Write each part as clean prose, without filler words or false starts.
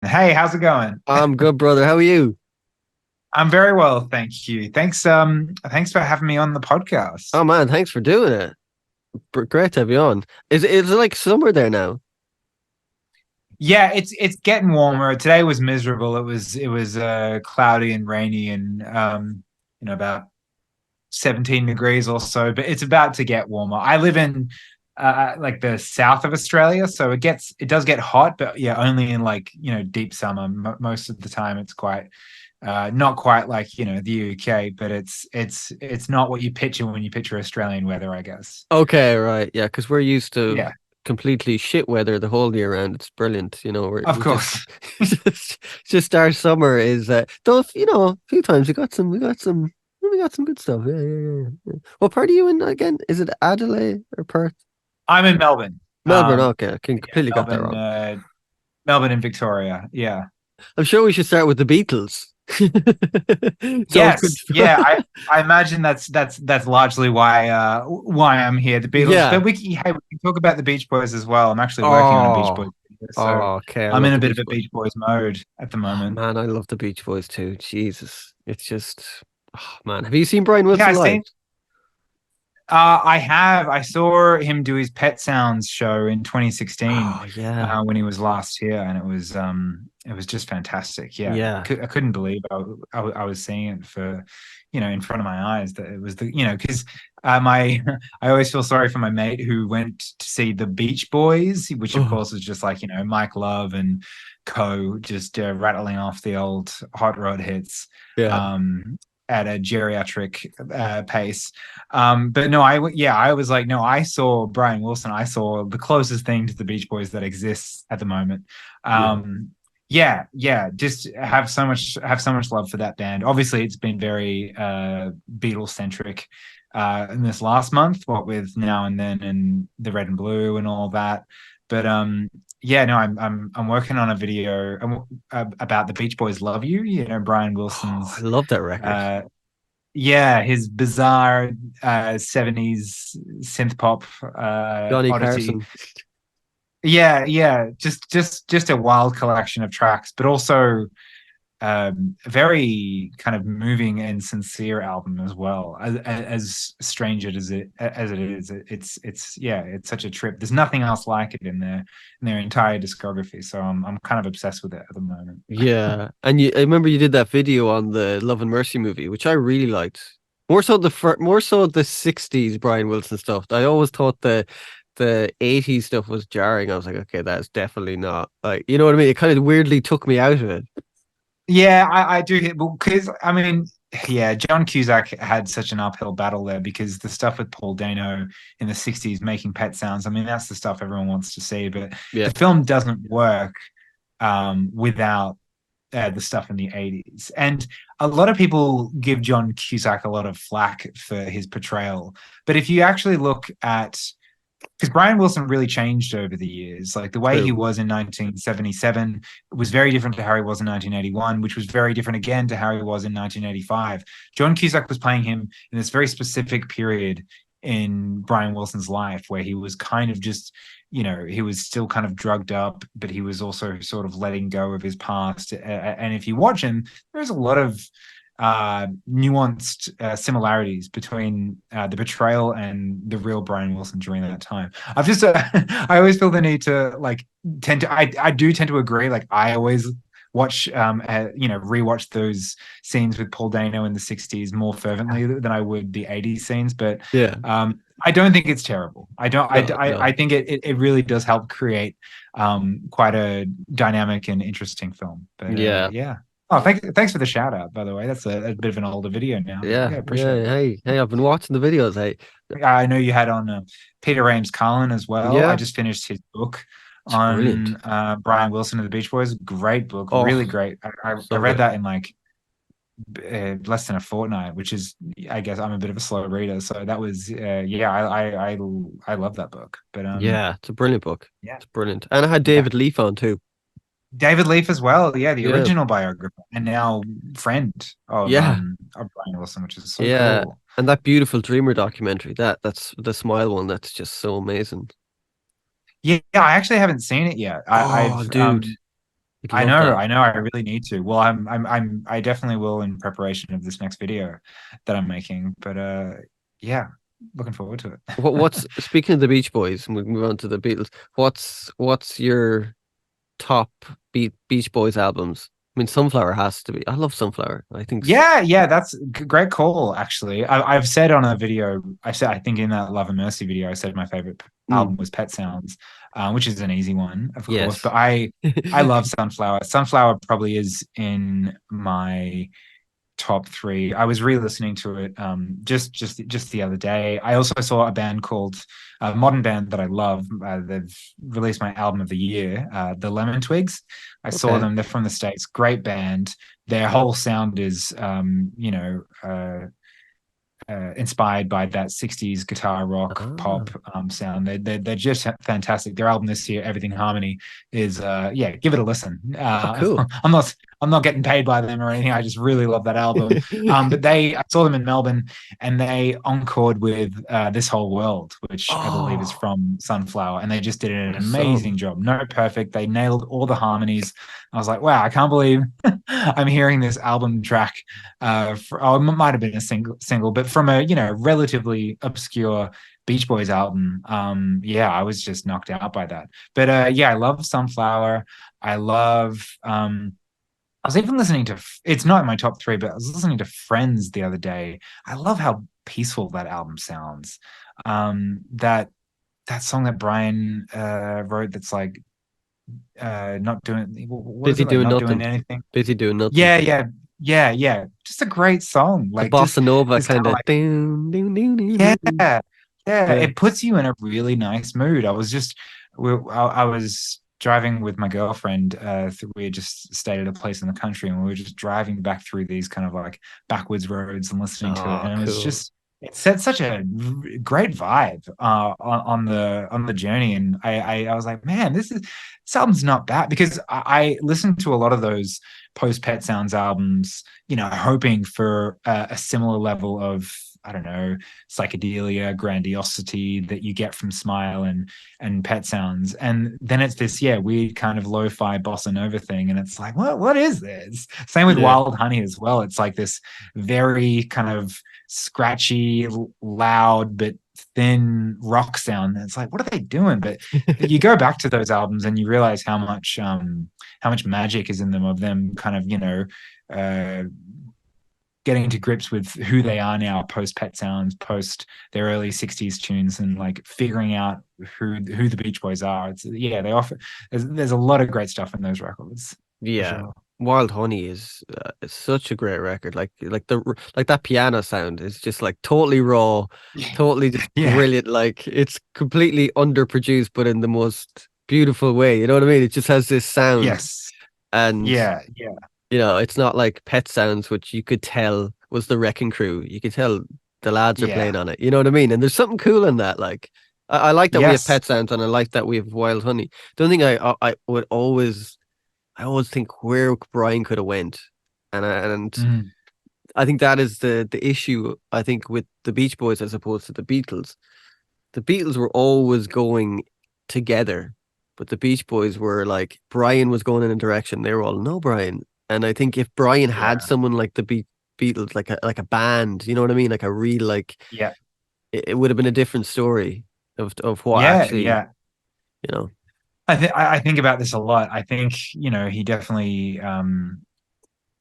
Hey, how's it going? I'm good, brother. How are you? I'm very well, thank you. Thanks for having me on the podcast. Oh man, thanks for doing it. Great to have you on. Is it like summer there now? Yeah, it's getting warmer. Today was miserable. It was cloudy and rainy and about 17 degrees or so, but it's about to get warmer. I live in like the south of Australia, so it does get hot, but yeah, only in like, deep summer. Most of the time it's quite not quite like, the UK, but it's not what you picture when you picture Australian weather, I guess. Okay, right. Yeah, because we're used to Yeah, completely shit weather the whole year round. It's brilliant. of We just course. just our summer is though a few times we got some good stuff. Yeah. What part are you in again? Is it Adelaide or Perth? I'm in Melbourne. Melbourne. Okay, I Yeah, completely got that wrong. Melbourne in Victoria. Yeah. I'm sure we should start with the Beatles. It's always good. Yes, yeah, I imagine that's largely why I'm here, the Beatles. Yeah. But we can talk about the Beach Boys as well. I'm actually working on a Beach Boys Oh, video, so okay. I I'm love in a the bit of Beach a Boys. Beach Boys mode at the Oh moment. man, I love the Beach Boys too. Jesus, it's just, oh man. Have you seen Brian Yeah, Wilson I live? seen. I have. I saw him do his Pet Sounds show in 2016 Oh yeah, when he was last here, and it was just fantastic. Yeah, yeah. I couldn't believe I was seeing it for, in front of my eyes, that it was because my I always feel sorry for my mate who went to see the Beach Boys, which of Oh course was just like, Mike Love and co, just rattling off the old hot rod hits. yeah, Um, at a geriatric pace. But no, I was like, no, I saw Brian Wilson. I saw the closest thing to the Beach Boys that exists at the moment. yeah, Yeah, just have so much love for that band. Obviously, it's been very Beatles centric in this last month, what with Now and Then and the Red and Blue and all that. But yeah, no, I'm working on a video about the Beach Boys Love You. Brian Oh, I Wilson's love that record. uh yeah, his bizarre 70s synth pop Johnny oddity. Carson. Yeah, just a wild collection of tracks, but also a very kind of moving and sincere album as well. As strange as it is, it's yeah, it's such a trip. There's nothing else like it in their entire discography. So I'm kind of obsessed with it at the moment. Yeah, and I remember you did that video on the Love and Mercy movie, which I really liked. More so the '60s Brian Wilson stuff. I always thought the '80s stuff was jarring. I was like, okay, that's definitely not like you know what I mean. It kind of weirdly took me out of it. Yeah, I do hit because I mean, yeah, John Cusack had such an uphill battle there because the stuff with Paul Dano in the 60s making pet sounds, I mean, that's the stuff everyone wants to see, but Yeah, the film doesn't work without the stuff in the 80s. And a lot of people give John Cusack a lot of flack for his portrayal. But if you actually look at, because Brian Wilson really changed over the years. Like the way he true. was in 1977 was very different to how he was in 1981, which was very different again to how he was in 1985. John Cusack was playing him in this very specific period in Brian Wilson's life where he was kind of just, he was still kind of drugged up, but he was also sort of letting go of his past. And if you watch him, there's a lot of nuanced similarities between the betrayal and the real Brian Wilson during that time. I always feel the need to like I do tend to agree. Like I always watch, rewatch those scenes with Paul Dano in the 60s more fervently than I would the 80s scenes. But Yeah, I don't think it's terrible. I don't, no, I no. think it really does help create quite a dynamic and interesting film. But Yeah, yeah. Oh, thanks for the shout out, by the way. That's a bit of an older video now, but yeah, yeah, yeah. appreciate it. Hey, I've been watching the videos. Hey, I know you had on Peter Rames Cullen as well. I yeah, just finished his book it's brilliant. on Brian Wilson of the Beach Boys. Great book, really Oh, great. I so read good. that in like less than a fortnight, which is, I guess I'm a bit of a slow reader, so that was yeah, I love that book. But Yeah, it's a brilliant book. yeah, It's brilliant. And I had yeah. David Leaf on too. David Leaf as well, yeah, the Yeah, original biographer and now friend yeah, of Brian Wilson, which is so yeah. cool. And that beautiful Dreamer documentary, that's the Smile one. That's just so amazing. Yeah, I actually haven't seen it yet. Oh, I've dude. You'd love that. I know, I really need to. Well, I definitely will in preparation of this next video that I'm making. But yeah, looking forward to it. What's speaking of the Beach Boys, and we can move on to the Beatles. What's your top Beach Boys albums? I mean, Sunflower has to be. I love Sunflower. I think. Yeah, that's great call. Actually, I've said on a video, I think in that Love and Mercy video, I said my favorite Mm, album was Pet Sounds, which is an easy one, of course. yes. But I love Sunflower. Sunflower probably is in my top three. I was re-listening to it just the other day. I also saw a band called a modern band that I love. They've released my album of the year, the Lemon Twigs. I saw Okay. them. They're from the States. Great band. Their whole sound is inspired by that 60s guitar rock pop Ah, sound. They're just fantastic. Their album this year, Everything Harmony, is yeah, give it a listen. oh, cool. I'm not getting paid by them or anything. I just really love that album. But I saw them in Melbourne and they encored with This Whole World, which I believe is Oh, from Sunflower, and they just did an what a song. amazing job. No perfect. They nailed all the harmonies. I was like, wow, I can't believe I'm hearing this album track it might have been a single, but from a relatively obscure Beach Boys album. Yeah, I was just knocked out by that. But yeah, I love Sunflower. I love. I was even listening to. It's not in my top three, but I was listening to Friends the other day. I love how peaceful that album sounds. That song that Brian wrote. That's like not doing. What is Busy it like? doing Not doing nothing. anything. Busy doing nothing. Yeah. Just a great song. The Like just bossa nova this kind kind of of like ding, ding, ding, ding, yeah, ding. yeah. Yeah. It puts you in a really nice mood. I was driving with my girlfriend. We had just stayed at a place in the country, and we were just driving back through these kind of like backwards roads and listening to it, Oh, and it was cool. just. It set such a great vibe on the journey, and I was like, man, this album's not bad because I listened to a lot of those post Pet Sounds albums, hoping for a similar level of I don't know psychedelia, grandiosity that you get from Smile and Pet Sounds, and then it's this weird kind of lo-fi bossa nova thing, and it's like what is this? Same with Yeah. Wild Honey as well. It's like this very kind of scratchy, loud but thin rock sound. And it's like what are they doing? But you go back to those albums and you realize how much magic is in them of them kind of uh, getting to grips with who they are now post Pet Sounds, post their early 60s tunes, and like figuring out who the Beach Boys are. It's yeah, they offer there's a lot of great stuff in those records for Yeah. sure. Wild Honey is such a great record. Like that piano sound is just like totally raw, totally just Yeah. brilliant. Like it's completely underproduced, but in the most beautiful way. You know what I mean? It just has this sound, Yes. and Yeah. it's not like Pet Sounds, which you could tell was the Wrecking Crew. You could tell the lads are Yeah. playing on it. You know what I mean? And there's something cool in that. Like I like that we have Yes. Pet Sounds, and I like that we have Wild Honey. The only thing I would always I always think where Brian could have went, and Mm, I think that is the issue. I think with the Beach Boys as opposed to the Beatles. The Beatles were always going together, but the Beach Boys were like Brian was going in a direction. They were all no Brian, and I think if Brian had yeah. someone like the Beatles, like a band, you know what I mean, like a real like Yeah. it would have been a different story of what Yeah. actually Yeah. you know. I think about this a lot. I think, he definitely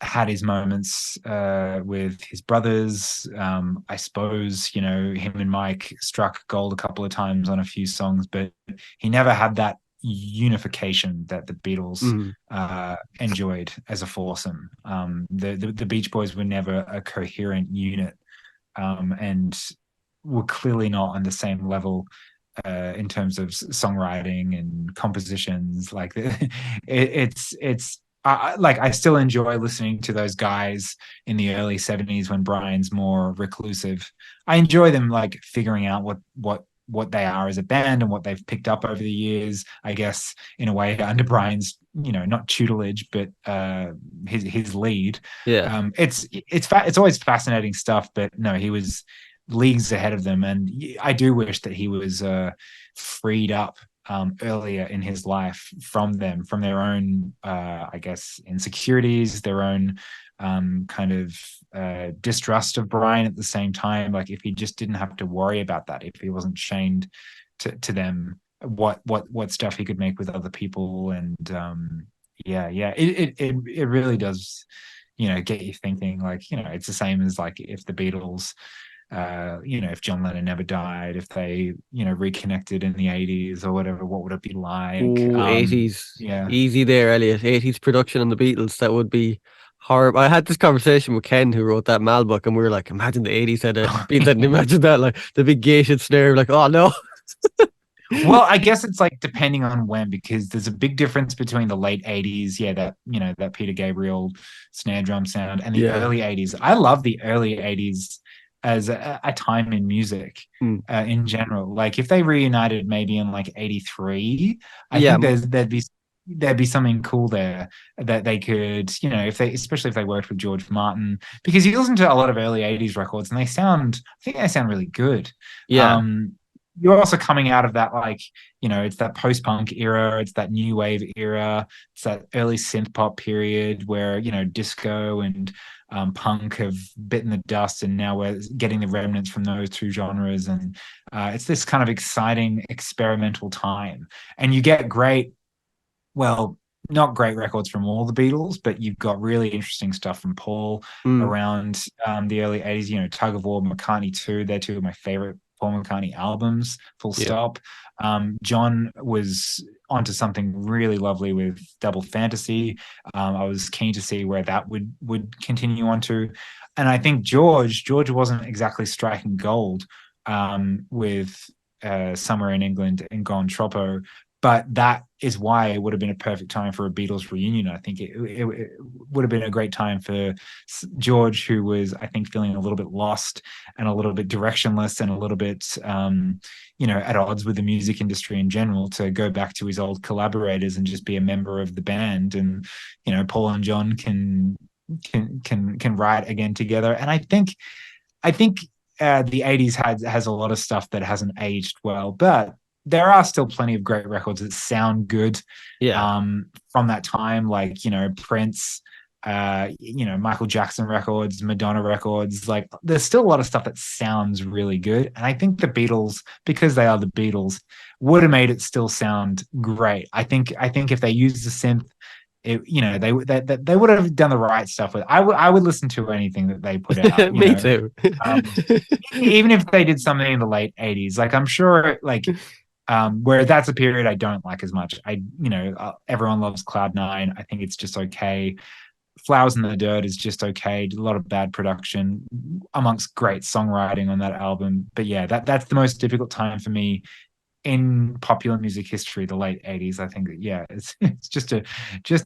had his moments with his brothers. I suppose, him and Mike struck gold a couple of times on a few songs, but he never had that unification that the Beatles Mm, enjoyed as a foursome. The Beach Boys were never a coherent unit, and were clearly not on the same level in terms of songwriting and compositions. Like it's like I still enjoy listening to those guys in the early 70s when Brian's more reclusive. I enjoy them like figuring out what they are as a band and what they've picked up over the years, I guess, in a way under Brian's, not tutelage, but his lead. yeah. It's always fascinating stuff, but no, he was leagues ahead of them, and I do wish that he was freed up earlier in his life from them, from their own, I guess, insecurities, their own kind of distrust of Brian at the same time. Like if he just didn't have to worry about that, if he wasn't chained to them, what stuff he could make with other people, and yeah, it really does, get you thinking. Like, it's the same as like if the Beatles, if John Lennon never died, if they, reconnected in the 80s or whatever, what would it be like? Ooh, 80s. Yeah. Easy there, Elliot. 80s production on the Beatles. That would be horrible. I had this conversation with Ken, who wrote that Mal book, and we were like, imagine the 80s had a Beatles. And imagine that, like the big gated snare. Like, oh no. Well, I guess it's like depending on when, because there's a big difference between the late 80s, yeah, that Peter Gabriel snare drum sound, and the Yeah. early 80s. I love the early 80s as a time in music, Mm. in general. Like if they reunited maybe in like 83, I Yeah. think there'd be something cool there that they could, if they, especially if they worked with George Martin, because you listen to a lot of early 80s records and I think they sound really good. Yeah. Um, you're also coming out of that, like, it's that post-punk era, it's that new wave era, it's that early synth pop period where, disco and punk have bitten the dust, and now we're getting the remnants from those two genres. And it's this kind of exciting experimental time. And you get great, well, not great records from all the Beatles, but you've got really interesting stuff from Paul Mm. around the early 80s, Tug of War, McCartney 2. They're two of my favorite Paul McCartney albums, full Yeah. stop. John was onto something really lovely with Double Fantasy. I was keen to see where that would continue on to. And I think George wasn't exactly striking gold with Somewhere in England and Gone Troppo, but that is why it would have been a perfect time for a Beatles reunion. I think it would have been a great time for George, who was, I think, feeling a little bit lost and a little bit directionless and a little bit, at odds with the music industry in general, to go back to his old collaborators and just be a member of the band. And, Paul and John can write again together. And I think the 80s has a lot of stuff that hasn't aged well, but there are still plenty of great records that sound good Yeah. from that time, like, Prince, Michael Jackson records, Madonna records. Like there's still a lot of stuff that sounds really good. And I think the Beatles, because they are the Beatles, would have made it still sound great. I think if they used the synth, they would have done the right stuff with. I would listen to anything that they put out. Me too. Um, even if they did something in the late 80s, like I'm sure, like where that's a period I don't like as much. Everyone loves Cloud Nine. I think it's just okay. Flowers in the Dirt is just okay. A lot of bad production amongst great songwriting on that album. But yeah, that's the most difficult time for me in popular music history, the late 80s. I think that, yeah, it's just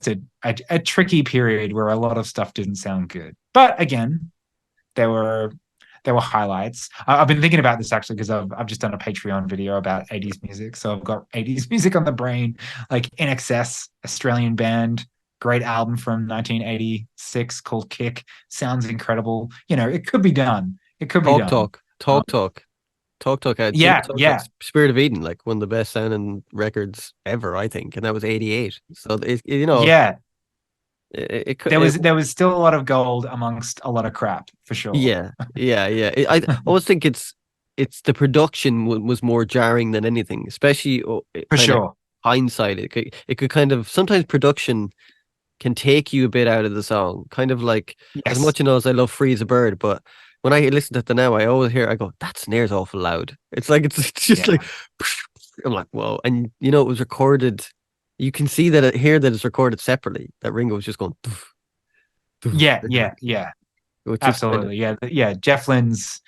a tricky period where a lot of stuff didn't sound good. But again, there were there were highlights. I've been thinking about this actually because I've just done a Patreon video about 80s music. So I've got 80s music on the brain, like In Excess, Australian band, great album from 1986 called Kick. Sounds incredible. It could be done. It could be Talk done. Talk, Um, Talk Talk, Talk Talk. yeah, Talk Talk, yeah, Spirit of Eden, like one of the best sounding records ever, I think, and that was '88. So yeah. it could, There was still a lot of gold amongst a lot of crap for sure. yeah, yeah, yeah. I always think it's the production was more jarring than anything, especially For kind of sure. hindsight. It could kind of sometimes production can take you a bit out of the song. Kind of like as Yes. much as I love Free as a Bird, but when I listen to it now, I go, that snare's awful loud. It's like it's just Yeah. like I'm like, whoa. And it was recorded. You can see that here that it's recorded separately. That Ringo was just going doof, doof, Yeah. Yeah. Yeah. which is kind of Absolutely. Yeah. Yeah. Jeff Lynne's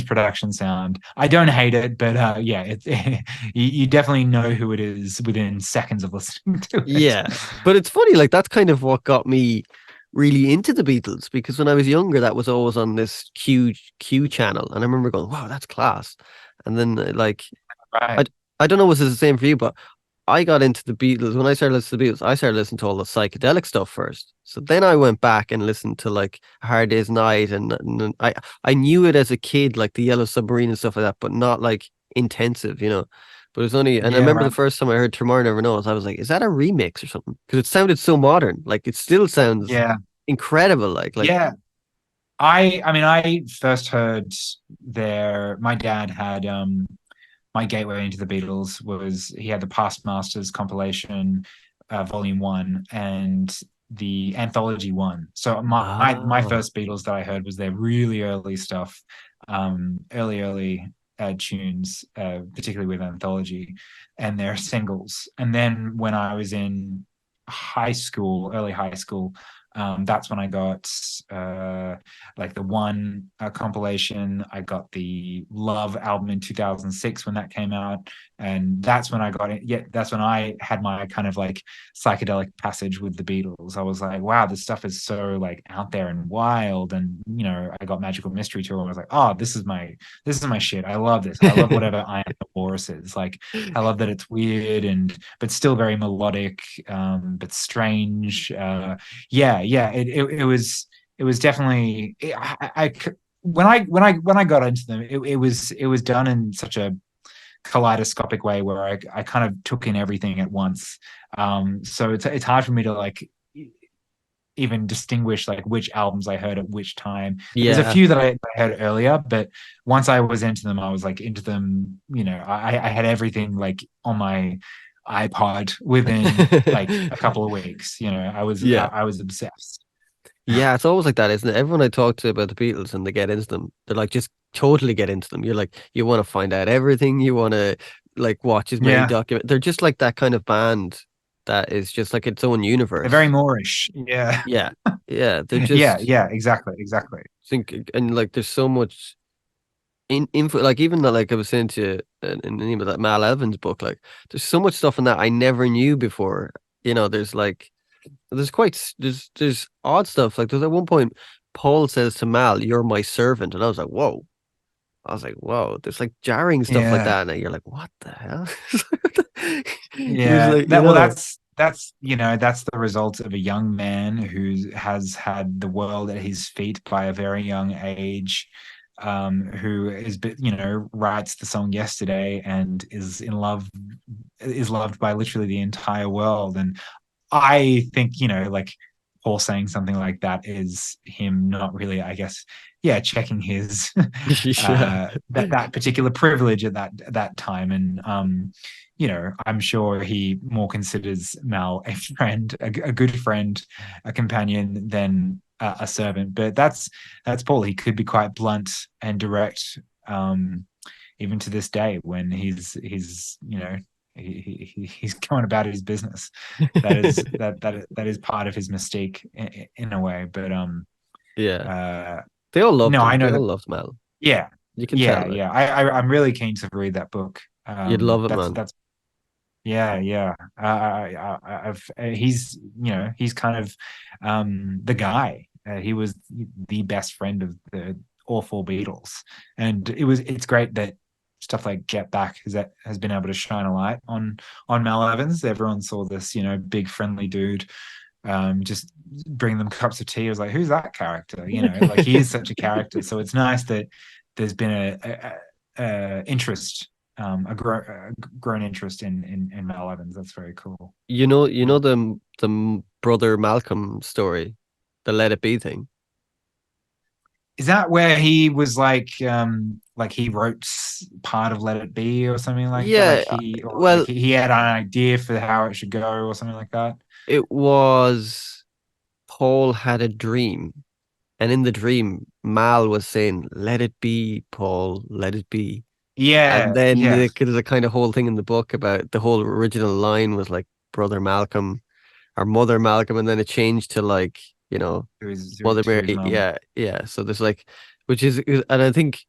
production sound. I don't hate it, but yeah, you definitely know who it is within seconds of listening to it. yeah. But it's funny, like that's kind of what got me really into the Beatles because when I was younger, that was always on this Q channel, and I remember going, "Wow, that's class." And then I Right. I don't know was it the same for you, but I got into the Beatles when I started listening to the Beatles. I started listening to all the psychedelic stuff first. So then I went back and listened to like A Hard Day's Night, and I knew it as a kid, like the Yellow Submarine and stuff like that, but not like intensive. But it's only, and I remember Yeah, the first time I heard Tomorrow Never Knows, I was like, is that a remix or something? Because it sounded so modern. Like it still sounds yeah, incredible. Like, yeah. I mean, I first heard my dad had my gateway into the Beatles was he had the Past Masters compilation, volume one, and the anthology one. So my ah, first Beatles that I heard was their really early stuff, early tunes, particularly with anthology, and their singles. And then when I was in high school, early high school, that's when I got like the one compilation. I got the Love album in 2006 when that came out, and that's when I got it. Yeah, that's when I had my kind of like psychedelic passage with the Beatles. I was like, wow, this stuff is so like out there and wild, and I got Magical Mystery Tour. And I was like, oh, this is my shit. I love this. I love whatever I Am the Walrus is. Like, I love that it's weird and but still very melodic, but strange. Yeah. It was definitely when I got into them, it was done in such a kaleidoscopic way where I kind of took in everything at once. So it's hard for me to like even distinguish like which albums I heard at which time. There's a yeah. few that I heard earlier, but once I was into them, I was like into them. I had everything like on my iPod within like a couple of weeks. I was I, Yeah. I was obsessed. Yeah, it's always like that, isn't it? Everyone I talk to about the Beatles and they get into them, they're like just totally get into them. You're like, you want to find out everything, you want to like watch as many Yeah, document. They're just like that kind of band that is just like its own they're very universe. Moorish. Yeah, Yeah. Yeah, they're yeah, just yeah. Exactly. think and like there's so much info like even that like I was saying to you in the name of that Mal Evans book, like there's so much stuff in that I never knew before. There's like there's odd stuff. Like there's at one point Paul says to Mal, "You're my servant," and I was like, "Whoa!" I was like, "Whoa!" There's like jarring stuff like Yeah, that, and you're like, "What the hell?" He was yeah. like, That well, that's the result of a young man who has had the world at his feet by a very young age, who writes the song Yesterday and is loved by literally the entire world. And I think, like Paul saying something like that is him not really, I guess, yeah, checking his yeah, that particular privilege at that time. And I'm sure he more considers Mal a friend, a good friend, a companion than a servant. But that's Paul. He could be quite blunt and direct, even to this day when he's going about his business. That is part of his mystique in a way. But yeah. uh, They all loved no, I him. They know all that. loved Mal. Yeah, You can tell, yeah, like yeah. I'm really keen to read that book. you'd love it, That's man. that's yeah, yeah. He's kind of the guy. He was the best friend of the all four Beatles, and it's great that stuff like Get Back has been able to shine a light on Mel Evans. Everyone saw this, big friendly dude, just bring them cups of tea. I was like, who's that character? Like he is such a character. So it's nice that there's been a interest, grown interest in Mel Evans. That's very cool. You know the brother Malcolm story, the Let It Be thing. Is that where he was like he wrote part of Let It Be or something like that? Yeah, Like well, he had an idea for how it should go or something like that. it was Paul had a dream, and in the dream, Mal was saying, "Let it be, Paul, let it be." And Yeah, then yeah. there's a kind of whole thing in the book about the whole original line was like brother Malcolm or mother Malcolm, and then it changed to like, Mother To his Mary. mum. Yeah, yeah. So there's like, which is, and I think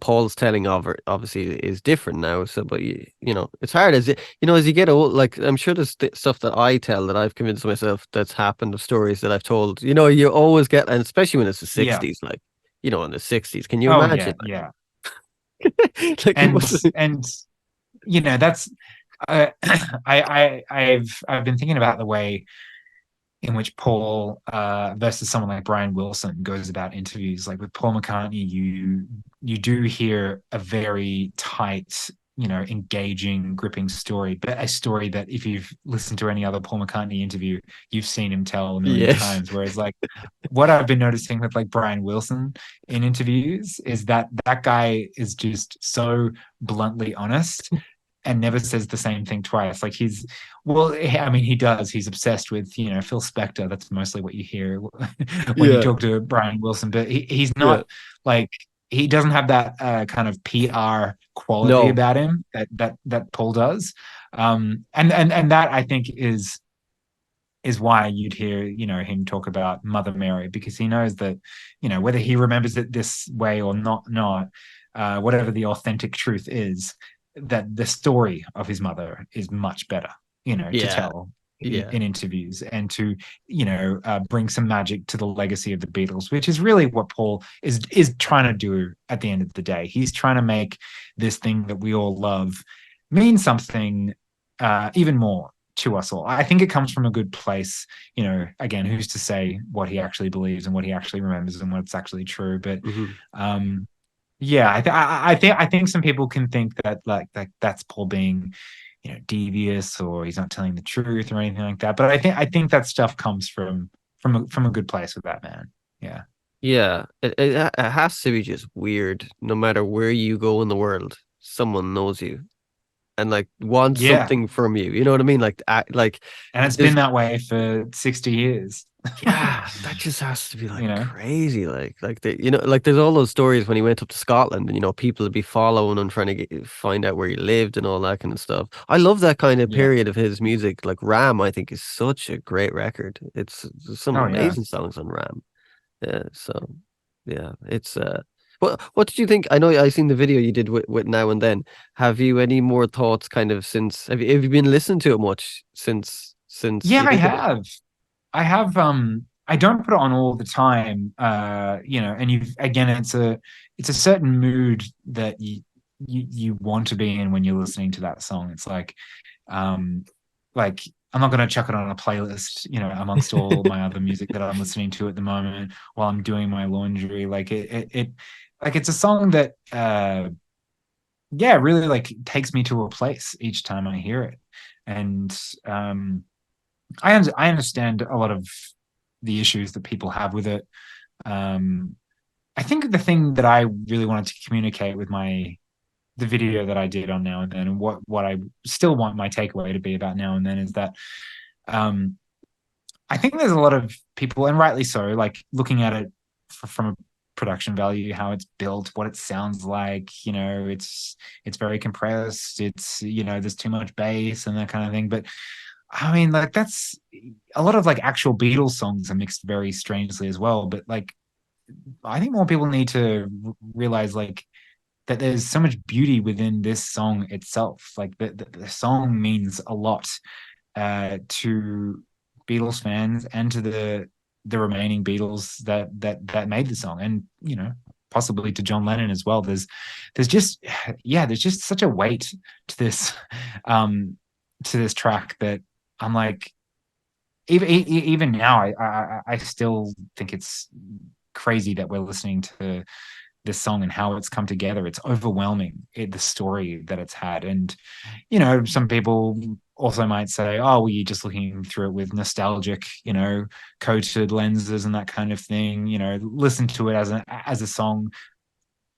Paul's telling of it obviously is different now. So, but it's hard as you get old. Like I'm sure there's stuff that I tell that I've convinced myself that's happened of stories that I've told. You always get, and especially when it's the Yeah. '60s, like in the '60s, can you Oh imagine? yeah, yeah. Like it And was. and that's uh, I've been thinking about the way in which Paul versus someone like Brian Wilson goes about interviews. Like with Paul McCartney, you do hear a very tight engaging, gripping story, but a story that if you've listened to any other Paul McCartney interview, you've seen him tell a million Yes. times. Whereas like what I've been noticing with like Brian Wilson in interviews is that that guy is just so bluntly honest and never says the same thing twice. Like well, I mean, he does. He's obsessed with, Phil Spector. That's mostly what you hear when you Yeah. talk to Brian Wilson. But he's Yeah. not like he doesn't have that kind of PR quality No. about him that Paul does. And that I think is why you'd hear, him talk about Mother Mary, because he knows that, whether he remembers it this way or not, whatever the authentic truth is, that the story of his mother is much better, to Yeah. tell Yeah. in interviews, and to, bring some magic to the legacy of the Beatles, which is really what Paul is trying to do at the end of the day. He's trying to make this thing that we all love mean something even more to us all. I think it comes from a good place. Again, who's to say what he actually believes and what he actually remembers and what's actually true? But Hmm. um, yeah, I think some people can think that like that's Paul being, devious, or he's not telling the truth or anything like that. But I think that stuff comes from a good place with that man. Yeah. Yeah. It has to be just weird. No matter where you go in the world, someone knows you and like wants Yeah. something from you. You know what I mean? Like And it's been there's that way for 60 years. yeah, that just has to be you like know? crazy. Like like there's all those stories when he went up to Scotland and people would be following and trying to find out where he lived and all that kind of stuff. I love that kind of Yeah. period of his music. Like Ram, I think is such a great record. There's some Oh yeah. amazing songs on Ram. Yeah, so yeah, it's what did you think? I know I seen the video you did with Now and Then. Have you any more thoughts kind of since have you been listening to it much since Yeah, you I did it? have. I don't put it on all the time, and you again it's a certain mood that you want to be in when you're listening to that song. It's um like I'm not gonna chuck it on a playlist, amongst all my other music that I'm listening to at the moment while I'm doing my laundry. Like like it's a song that yeah, really like takes me to a place each time I hear it. And I understand a lot of the issues that people have with it. Um, I think the thing that I really wanted to communicate with the video that I did on Now and Then, and what I still want my takeaway to be about Now and Then, is that um, I think there's a lot of people, and rightly so, like looking at it from a production value, how it's built, what it sounds like. It's very compressed. There's too much bass and that kind of thing. But I mean, like that's a lot of like actual Beatles songs are mixed very strangely as well. But like, I think more people need to realize like that there's so much beauty within this song itself. Like the song means a lot to Beatles fans and to the remaining Beatles that made the song, and possibly to John Lennon as well. There's just yeah, there's just such a weight to this um to this track that I'm like, even now I still think it's crazy that we're listening to this song and how it's come together. It's overwhelming, the story that it's had. And some people also might say, oh, well, you're just looking through it with nostalgic, coated lenses and that kind of thing. Listen to it as a song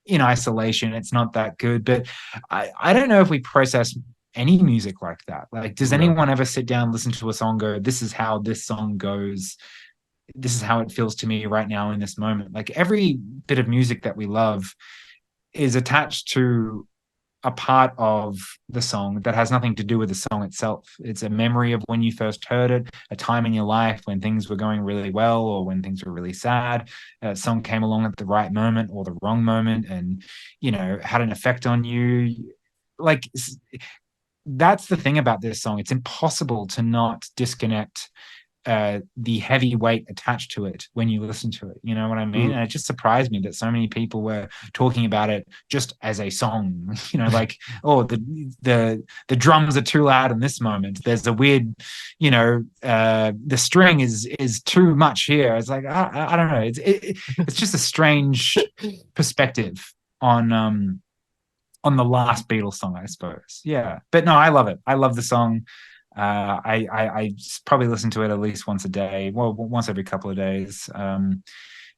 in isolation. It's not that good. But I don't know if we process any music like that. Like, does No. anyone ever sit down, listen to a song, go, this is how this song goes, this is how it feels to me right now in this moment? Like, every bit of music that we love is attached to a part of the song that has nothing to do with the song itself. It's a memory of when you first heard it, a time in your life when things were going really well or when things were really sad. A song came along at the right moment or the wrong moment, and had an effect on you. Like, that's the thing about this song. It's impossible to not disconnect the heavy weight attached to it when you listen to it. You know what I mean? Mm. And it just surprised me that so many people were talking about it just as a song. Like, oh, the drums are too loud in this moment. There's a weird, the string is too much here. It's like I don't know. It's just a strange perspective on on the last Beatles song, I suppose. Yeah, but no, I love it. I love the song. I probably listen to it at least once a day, well, once every couple of days. And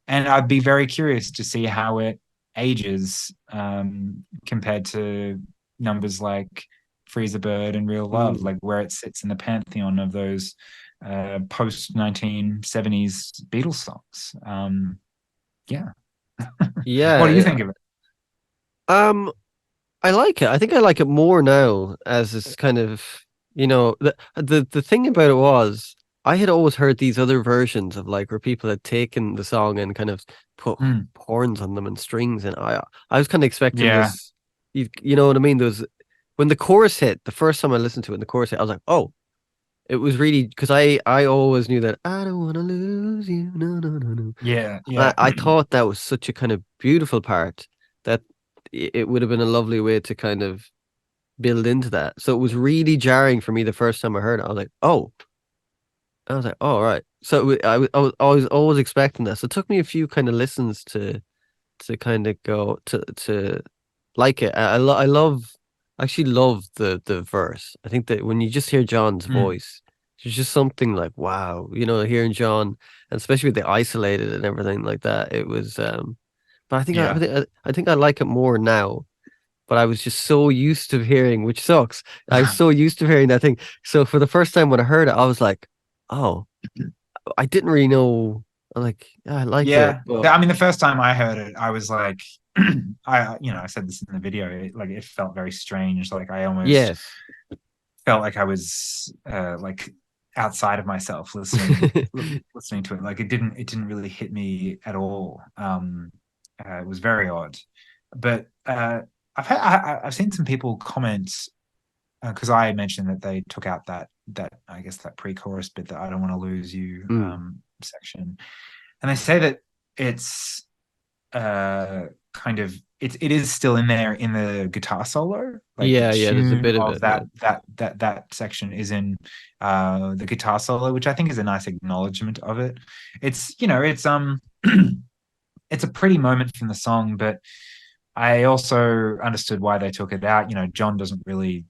I'd be very curious to see how it ages compared to numbers like Freeze a Bird and Real Love, Mm. like where it sits in the pantheon of those post 1970s Beatles songs. Yeah. What do you Yeah. think of it? Um, I like it. I think I like it more now as it's kind of, the thing about it was I had always heard these other versions of like where people had taken the song and kind of put Mm, horns on them and strings, and I was kind of expecting yeah. this, you know what I mean? There was when the chorus hit, the first time I listened to it, and the chorus hit, I was like, oh, it was really because I always knew that I don't want to lose you, no, no, no, no. Yeah. Yeah. I thought that was such a kind of beautiful part that it would have been a lovely way to kind of build into that. So it was really jarring for me the first time I heard it. I was like, oh, right. So I was always expecting that. So it took me a few kind of listens to kind of go to like it. I actually love the verse. I think that when you just hear John's Mm, voice, there's just something like wow, hearing John, and especially with the isolated and everything like that. It was but yeah. I think I like it more now, but I was just so used to hearing, which sucks. I was so used to hearing that thing. So for the first time when I heard it, I was like, oh, I didn't really know. I'm like, yeah, I like it, Yeah. but I mean, the first time I heard it, I was like, I said this in the video, like it felt very strange. Like I almost yes. felt like I was like outside of myself listening to it. Like it didn't really hit me at all. It was very odd. But I've seen some people comment because I mentioned that they took out that I guess that pre-chorus bit, that I don't want to lose you Mm. section, and they say that it's kind of it is still in there in the guitar solo, like the Yeah, there's a tune bit of of it. Yeah. that section is in the guitar solo, which I think is a nice acknowledgement of it. It's it's a pretty moment from the song, but I also understood why they took it out. John doesn't really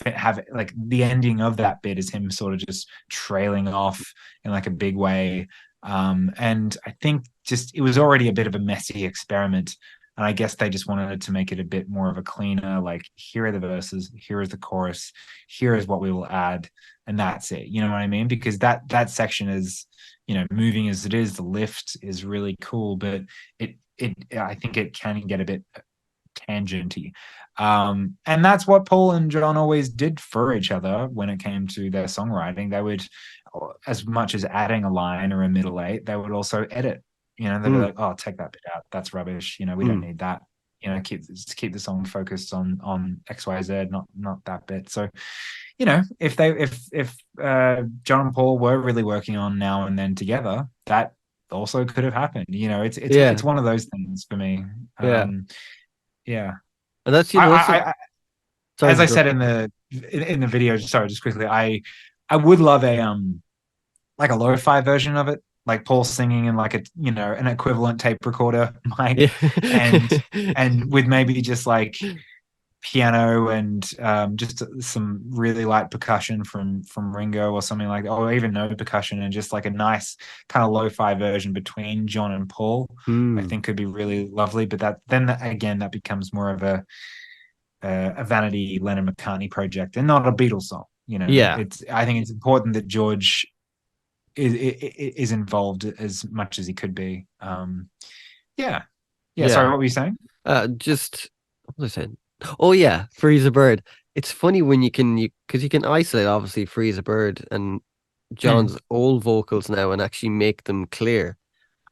have like the ending of that bit is him sort of just trailing off in like a big way. And I think just it was already a bit of a messy experiment. And I guess they just wanted to make it a bit more of a cleaner, like, here are the verses, here is the chorus, here is what we will add, and that's it. You know what I mean? Because that section is, moving as it is, the lift is really cool, but it I think it can get a bit tangenty. And that's what Paul and John always did for each other when it came to their songwriting. They would, as much as adding a line or a middle eight, they would also edit. They'd be Mm, like, "Oh, take that bit out. That's rubbish. We don't mm. need that. Keep the song focused on X, Y, Z, not that bit." So, if John and Paul were really working on Now and Then together, that also could have happened. It's Yeah, one of those things for me. yeah. Um, yeah. And that's, I, that's I, I sorry as to I said interrupt. in the video, sorry, just quickly, I would love a like a lo-fi version of it, like Paul singing in like a an equivalent tape recorder Yeah. mic, and with maybe just like piano and just some really light percussion from Ringo or something like that, or even no percussion, and just like a nice kind of lo-fi version between John and Paul. I Mm. think could be really lovely, but again that becomes more of a vanity Lennon McCartney project and not a Beatles song. Yeah, I think it's important that George is involved as much as he could be. Yeah, yeah. Sorry, yeah. what were you saying? Just what was I saying? Oh yeah, freeze a bird. It's funny when because you can isolate obviously freeze a bird and Mm. John's old vocals now and actually make them clear,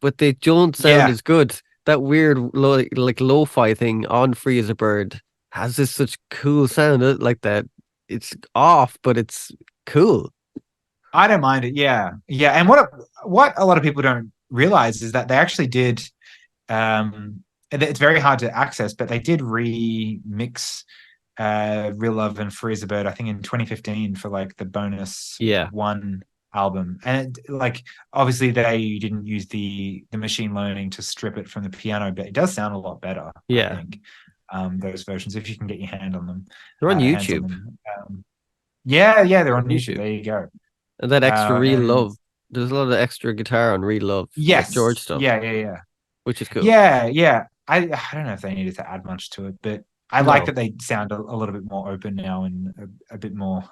but they don't sound Yeah, as good. That weird like lo-fi thing on free as a bird has this such cool sound like that. It's off, but it's cool. I don't mind it. Yeah, yeah. And what a lot of people don't realize is that they actually did. It's very hard to access, but they did remix Real Love and Freezer Bird, I think in 2015 for like the bonus Yeah, one album. And like obviously they didn't use the machine learning to strip it from the piano, but it does sound a lot better, I yeah. think. those versions if you can get your They're on hands on YouTube. them. Yeah, yeah, they're On on YouTube. YouTube. There you go. And that extra real And love. There's a lot of extra guitar on real love, like George yes, stuff, yeah, yeah, yeah. which is cool. Yeah, yeah. I don't know if they needed to add much to it, but I like No. that they sound a little bit more open now and a bit more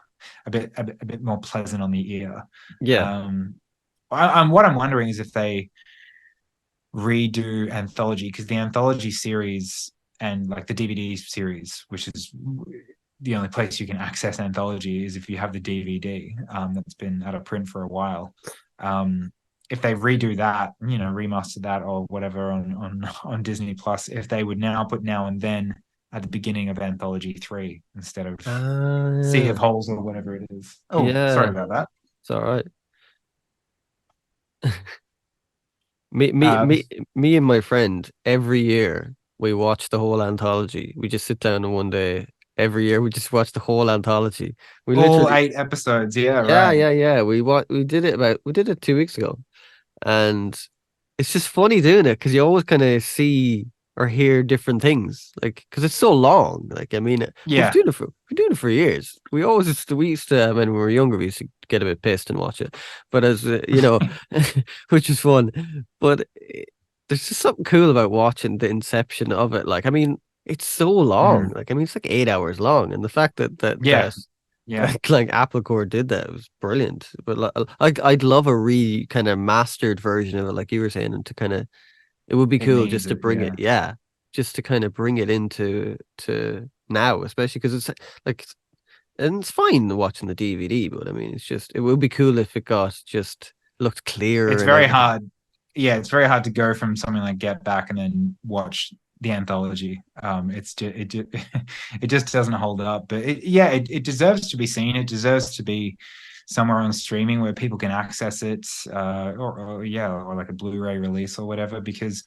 a bit more pleasant on the ear. Yeah. Um, what I'm wondering is if they redo anthology because the anthology series and like the DVD series, which is the only place you can access anthology, is if you have the DVD that's been out of print for a while. If they redo that, you know, remaster that or whatever on Disney Plus, if they would now put Now and Then at the beginning of Anthology 3 instead of Sea Yeah. of Holes or whatever it is. Oh, sorry Yeah. about that. It's all right. Me, me, Um, me, me and my friend, every year we watch the whole anthology. We just sit down in one day. Every year we just watch the whole anthology. We all literally, 8 episodes. Yeah, yeah, right. yeah, yeah. We did it 2 weeks ago. And it's just funny doing it because you always kind of see or hear different things, like because it's so long. Like I mean, Yeah. we're doing it for years. We used to when we were younger, we used to get a bit pissed and watch it, but as you know, which is fun. But there's just something cool about watching the inception of it. Like I mean, it's so long. Mhm. Like I mean, it's like 8 hours long, and the fact that Yeah. Yeah. like Apple Core did that, it was brilliant. But like I'd love a kind of mastered version of it, like you were saying, and to kind of it would be It cool needs just to it. bring it, Yeah. yeah, just to kind of bring it into to now, especially because it's like and it's fine watching the DVD, but I mean, it's just it would be cool if it got just looked clearer It's and very everything. hard. Yeah, it's very hard to go from something like Get Back and then watch the anthology. It's just it just doesn't hold up. But yeah, it deserves to be seen. It deserves to be somewhere on streaming where people can access it, or yeah, or like a Blu-ray release or whatever. Because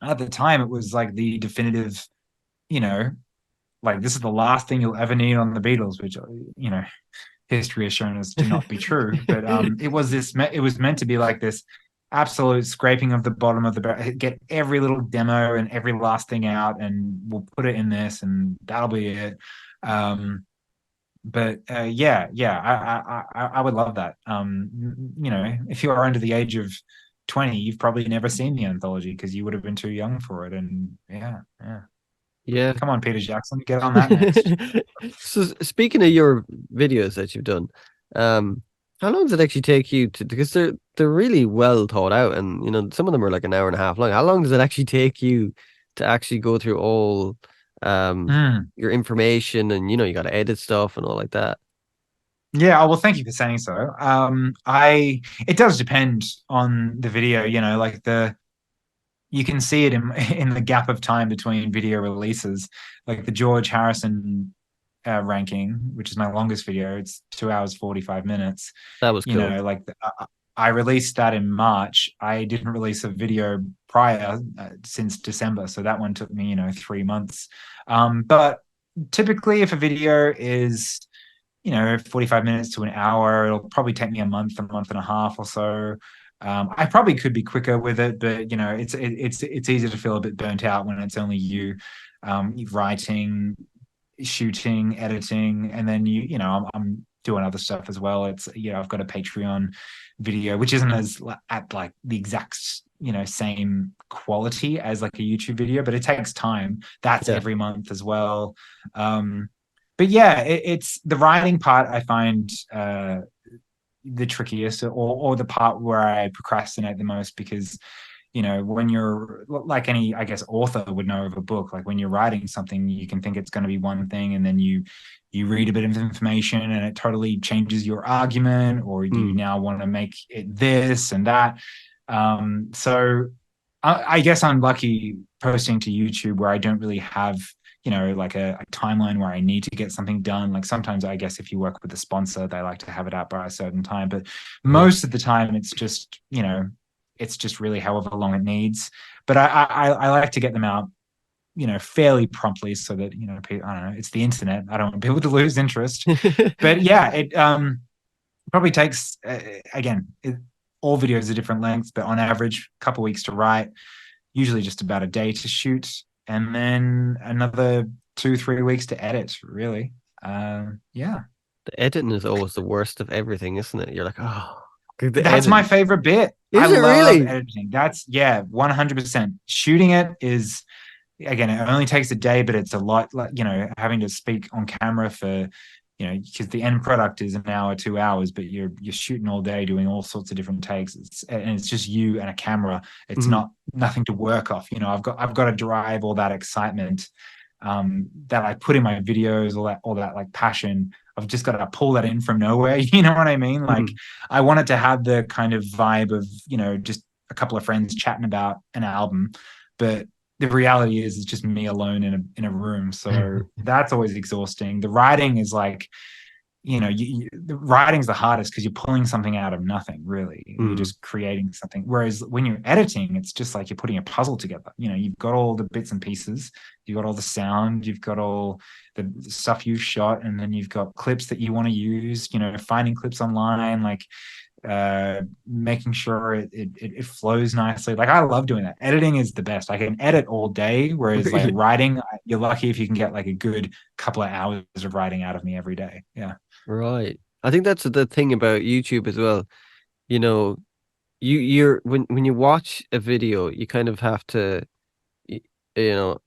at the time, it was like the definitive, you know, like this is the last thing you'll ever need on the Beatles, which you know history has shown us to not be true. But it was meant to be like this absolute scraping of the bottom of the barrel. Get every little demo and every last thing out, and we'll put it in this, and that'll be it. Um, but yeah, yeah, I would love that. You know, if you are under the age of 20, you've probably never seen the anthology because you would have been too young for it. And yeah, yeah. Yeah. Come on, Peter Jackson, get on that next. So speaking of your videos that you've done, um, how long does it actually take you to because they're really well thought out and you know some of them are like an hour and a half long. How long does it actually take you to actually go through all Mm. your information and you know you got to edit stuff and all like that? Yeah, well, thank you for saying so. I it does depend on the video, you know, like the you can see it in in the gap of time between video releases, like the George Harrison ranking, which is my longest video. It's 2 hours 45 minutes. That was You cool. know, like I released that in March. I didn't release a video prior since December, so that one took me, you know, 3 months. But typically, if a video is you know, 45 minutes to an hour. It'll probably take me a month and a half or so. I probably could be quicker with it, but you know, it's easy to feel a bit burnt out when it's only you writing, shooting, editing, and then you know, I'm doing other stuff as well. It's you know, I've got a Patreon video, which isn't as at like the exact you know same quality as like a YouTube video, but it takes time. That's Yeah. every month as well. Um, but yeah, it's the writing part I find the trickiest, or the part where I procrastinate the most because you know when you're like any I guess author would know of a book, like when you're writing something, you can think it's going to be one thing, and then you read a bit of information and it totally changes your argument, or you Hmm. now want to make it this and that. So I guess I'm lucky posting to YouTube where I don't really have, you know, like a timeline where I need to get something done. Like sometimes I guess if you work with a sponsor, they like to have it out by a certain time. But Yeah. most of the time it's just, you know, it's just really however long it needs. But I like to get them out, you know, fairly promptly so that, you know, I don't know, it's the internet. I don't want people to lose interest. But yeah, it probably takes again, all videos are different lengths, but on average, a couple of weeks to write, usually just about a day to shoot, and then another 2, 3 weeks to edit, really. Yeah. The editing is always the worst of everything, isn't it? You're like, oh, the That's my editing. favorite bit. I Is it love really? editing. That's, yeah, 100%. Shooting it is, again, it only takes a day, but it's a lot, like, having to speak on camera for, because the end product is an hour, 2 hours, but you're shooting all day doing all sorts of different takes. And it's just you and a camera. It's Mm, not nothing to work off. I've got to drive all that excitement that I put in my videos, all that like passion. I've just got to pull that in from nowhere. You know what I mean? Like mm, I want it to have the kind of vibe of, just a couple of friends chatting about an album, but the reality is it's just me alone in a room. So that's always exhausting. The writing is like, the writing's the hardest because you're pulling something out of nothing, really. You're mm. just creating something. Whereas when you're editing, it's just like you're putting a puzzle together. You've got all the bits and pieces, you've got all the sound, you've got all the stuff you've shot, and then you've got clips that you want to use, finding clips online, like making sure it flows nicely. Like I love doing that. Editing is the best. I can edit all day, whereas like Really? writing, you're lucky if you can get like a good couple of hours of writing out of me every day. Yeah. Right. I think that's the thing about YouTube as well. You know, you're when you watch a video, you kind of have to y- you know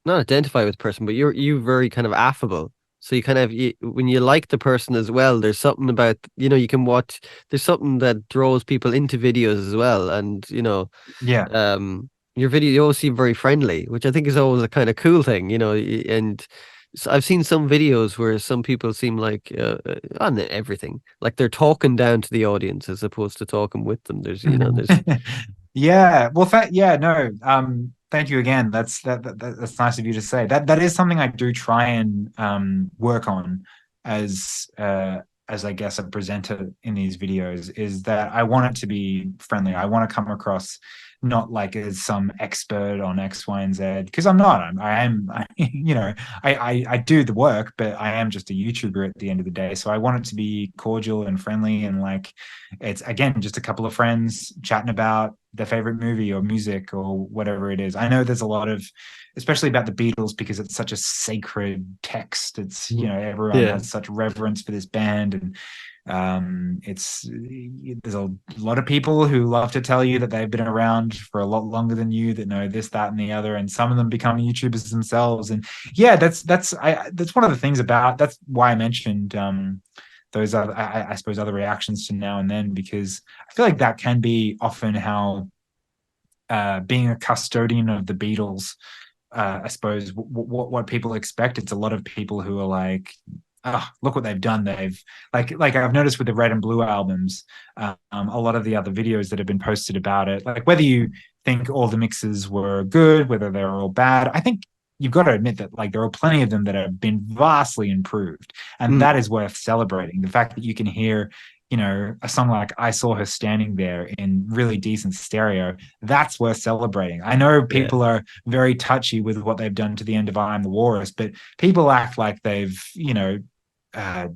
not identify with the person, but you very kind of affable. So you kind of when you like the person as well, there's something about you can watch. There's something that draws people into videos as well, and Yeah. your video you always seem very friendly, which I think is always a kind of cool thing, and so I've seen some videos where some people seem like on everything, like they're talking down to the audience as opposed to talking with them. There's Yeah. Well, yeah, no. Thank you again. That's nice of you to say. That is something I do try and work on as I guess a presenter in these videos, is that I want it to be friendly. I want to come across not like as some expert on X, Y, and Z, because I'm not. I am. I do the work, but I am just a YouTuber at the end of the day. So I want it to be cordial and friendly, and like it's, again, just a couple of friends chatting about their favorite movie or music or whatever it is. I know there's a lot of, especially about the Beatles, because it's such a sacred text. It's, everyone yeah. has such reverence for this band, and it's there's a lot of people who love to tell you that they've been around for a lot longer than you, that know this, that, and the other, and some of them become YouTubers themselves. And yeah, that's one of the things about, that's why I mentioned those other, I suppose, other reactions to Now and Then, because I feel like that can be often how being a custodian of the Beatles, I suppose what people expect. It's a lot of people who are like, oh, look what they've done. They've like I've noticed with the Red and Blue albums, a lot of the other videos that have been posted about it, like whether you think all the mixes were good, whether they're all bad, I think you've got to admit that like there are plenty of them that have been vastly improved, and Mm, that is worth celebrating. The fact that you can hear, a song like I Saw Her Standing There in really decent stereo, that's worth celebrating. I know yeah. people are very touchy with what they've done to the end of I Am the Walrus, but people act like they've,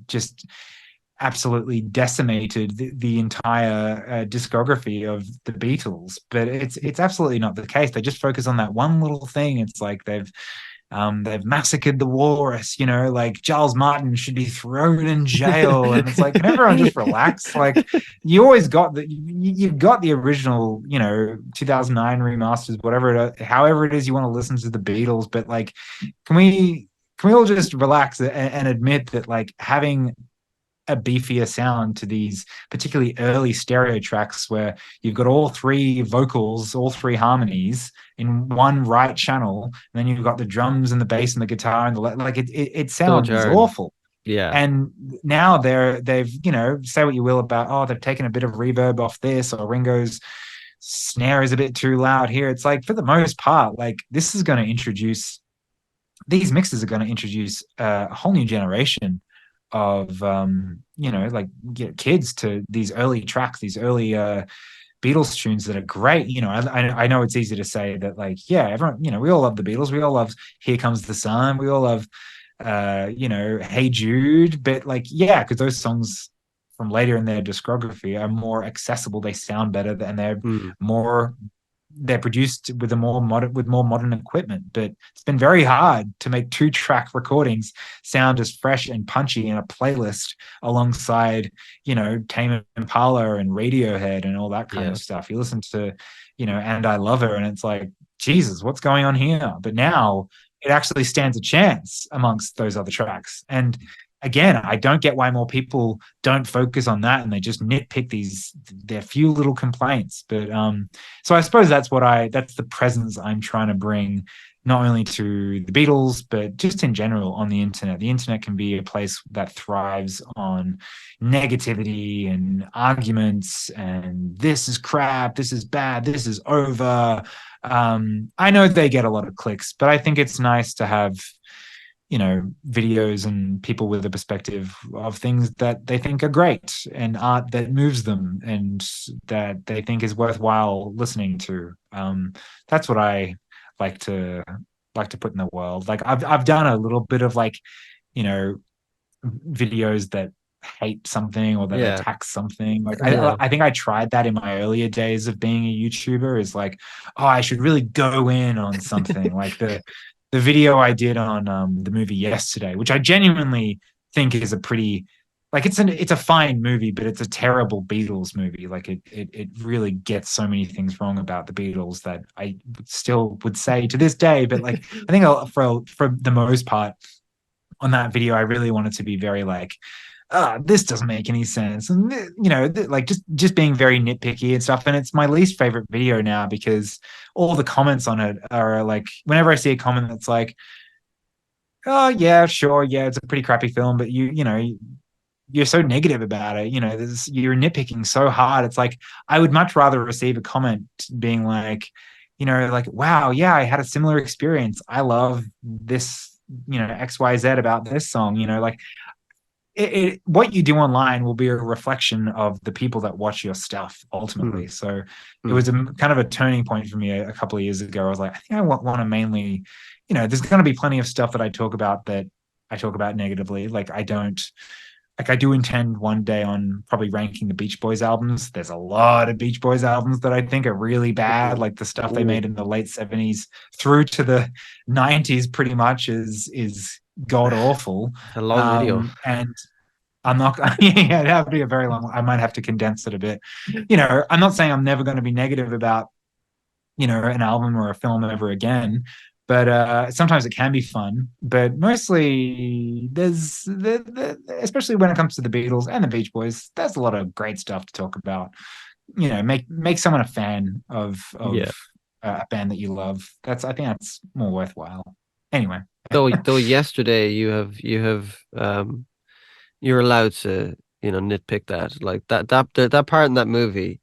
just absolutely decimated the entire discography of the Beatles. But it's absolutely not the case. They just focus on that one little thing. It's like they've massacred the walrus, like Giles Martin should be thrown in jail. And it's like, can everyone just relax? Like, you always got you've got the original, 2009 remasters, however it is you want to listen to the Beatles. But like, can we all just relax and admit that like having a beefier sound to these particularly early stereo tracks, where you've got all three vocals, all three harmonies in one right channel, and then you've got the drums and the bass and the guitar and like it So sounds jarring. awful. Yeah. And now they've, say what you will about, oh, they've taken a bit of reverb off this, or Ringo's snare is a bit too loud here. It's like, for the most part, like this is going to introduce these mixes are going to introduce a whole new generation of like, kids to these early tracks, these early Beatles tunes that are great. I know it's easy to say that, like, yeah, everyone, we all love the Beatles, we all love Here Comes the Sun, we all love Hey Jude, but like, yeah, because those songs from later in their discography are more accessible, they sound better, and they're Mm, more they're produced with a more modern equipment. But it's been very hard to make 2-track recordings sound as fresh and punchy in a playlist alongside, Tame Impala and Radiohead and all that kind of Yeah. stuff. You listen to, And I Love Her, and it's like, Jesus, what's going on here? But now it actually stands a chance amongst those other tracks. And again, I don't get why more people don't focus on that and they just nitpick their few little complaints. But so I suppose that's the presence I'm trying to bring, not only to the Beatles, but just in general on the internet. The internet can be a place that thrives on negativity and arguments and this is crap, this is bad, this is over. I know they get a lot of clicks, but I think it's nice to have, videos and people with a perspective of things that they think are great and art that moves them and that they think is worthwhile listening to. That's what I like to put in the world. Like I've done a little bit of like, you know, videos that hate something or that Yeah. attack something. Like Yeah. I think I tried that in my earlier days of being a YouTuber. Is like, oh, I should really go in on something. Like the video I did on the movie Yesterday, which I genuinely think is a pretty, like, it's a fine movie, but it's a terrible Beatles movie. Like it really gets so many things wrong about the Beatles that I still would say to this day. But like I think for the most part on that video, I really wanted to be very like, this doesn't make any sense, and like just being very nitpicky and stuff. And it's my least favorite video now because all the comments on it are like, whenever I see a comment that's like, oh yeah, sure, yeah, it's a pretty crappy film, but you're so negative about it. You're nitpicking so hard. It's like I would much rather receive a comment being like, like, wow, yeah, I had a similar experience. I love this, XYZ about this song. Like what you do online will be a reflection of the people that watch your stuff Mm, ultimately. So it mm. was kind of a turning point for me a couple of years ago. I was like, I think I want to mainly, there's going to be plenty of stuff that I talk about negatively. Like I do intend one day on probably ranking the Beach Boys albums. There's a lot of Beach Boys albums that I think are really bad. Ooh, Like the stuff they ooh. made in the late 70s through to the 90s pretty much is god awful. It's a long video. And I'm not, yeah, it'd have to be a very long, I might have to condense it a bit. I'm not saying I'm never going to be negative about, an album or a film ever again, but sometimes it can be fun. But mostly especially when it comes to the Beatles and the Beach Boys, there's a lot of great stuff to talk about. Make someone a fan of Yeah. a band that you love. I think that's more worthwhile. Anyway. Though yesterday you're allowed to, nitpick that. Like that part in that movie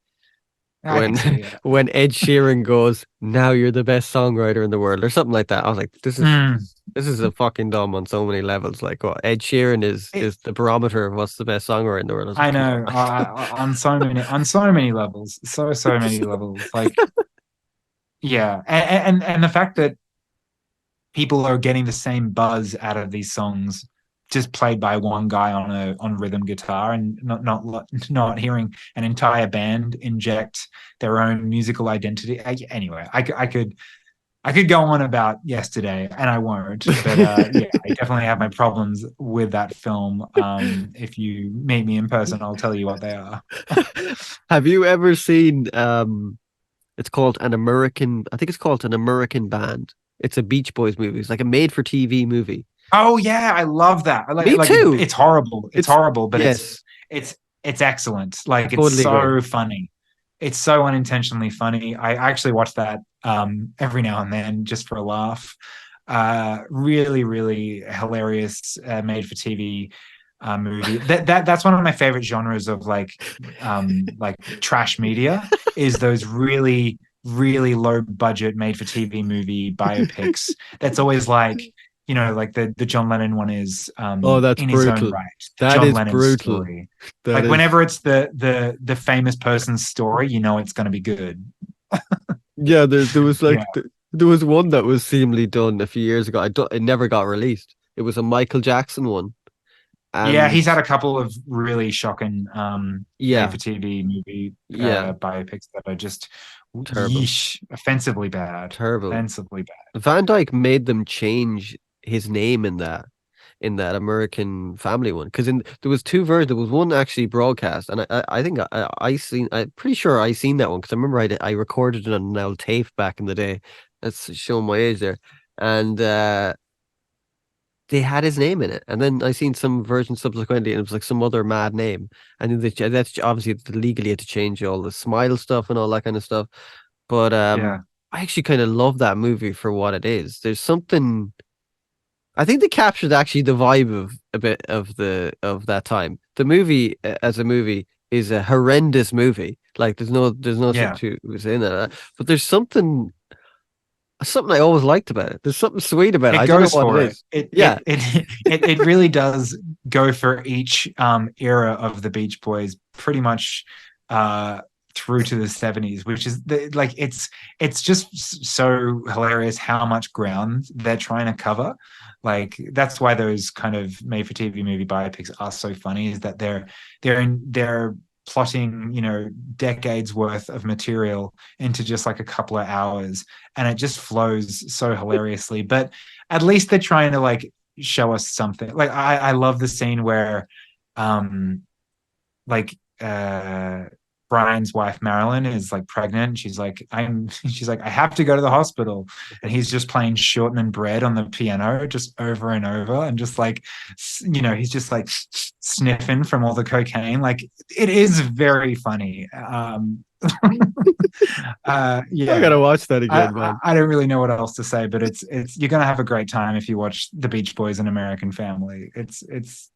I when think so, yeah. when Ed Sheeran goes, "Now you're the best songwriter in the world," or something like that. I was like, Mm. this is a fucking dumb on so many levels. Like, what, Ed Sheeran It, is the barometer of what's the best songwriter in the world. I was like, I come know, on, on so many levels, so many levels. Like, yeah, and the fact that people are getting the same buzz out of these songs just played by one guy on rhythm guitar, and not hearing an entire band inject their own musical identity. Anyway, I could go on about Yesterday, and I won't. But yeah, I definitely have my problems with that film. If you meet me in person, I'll tell you what they are. Have you ever seen it's called an American, I think it's called An American Band. It's a Beach Boys movie. It's like a made for TV movie. Oh yeah, I love that. I Me like too. it's horrible. It's It's horrible, but yes, it's it's excellent. Like it's totally agree. so funny. It's so unintentionally funny. I actually watch that every now and then just for a laugh. Really, really hilarious made for TV movie. That's one of my favorite genres of like trash media is those really, really low budget made for TV movie biopics. That's always like, like the John Lennon one is Oh, that's in his own brutal. right, That John is Lennon's brutal. story. That Like is whenever it's the famous person's story, it's going to be good. yeah, there was Yeah. like there was one that was seemingly done a few years ago. It never got released. It was a Michael Jackson one. Yeah, And he's had a couple of really shocking made yeah, for TV movie yeah, biopics that are just terrible, yeesh, offensively bad. terrible. Offensively bad. Van Dyke made them change his name in that American Family one, because in there was two versions. There was one actually broadcast, and I think I seen. I'm pretty sure I seen that one because I remember I recorded it on an old tape back in the day. That's showing my age there, and they had his name in it, and then I seen some version subsequently, and it was like some other mad name, and then that's obviously legally had to change all the smile stuff and all that kind of stuff. But Yeah, I actually kind of love that movie for what it is. There's something I think they captured actually the vibe of a bit of that time. The movie as a movie is a horrendous movie. Like there's no yeah. substitute in it. But there's something I always liked about it. There's something sweet about it. It I don't know goes what it for it. is. Yeah. It really does go for each era of the Beach Boys, pretty much uh through to the 70s, which is like it's just so hilarious how much ground they're trying to cover. Like that's why those kind of made for TV movie biopics are so funny, is that they're plotting, decades worth of material into just like a couple of hours, and it just flows so hilariously. But at least they're trying to like show us something. Like I love the scene where um like Brian's wife Marilyn is like pregnant. She's like, I have to go to the hospital. And he's just playing Shortman Bread on the piano just over and over. And just like, he's just like sniffing from all the cocaine. Like it is very funny. I Yeah. gotta watch that I, again, I man. I don't really know what else to say, but it's you're gonna have a great time if you watch The Beach Boys and American Family. It's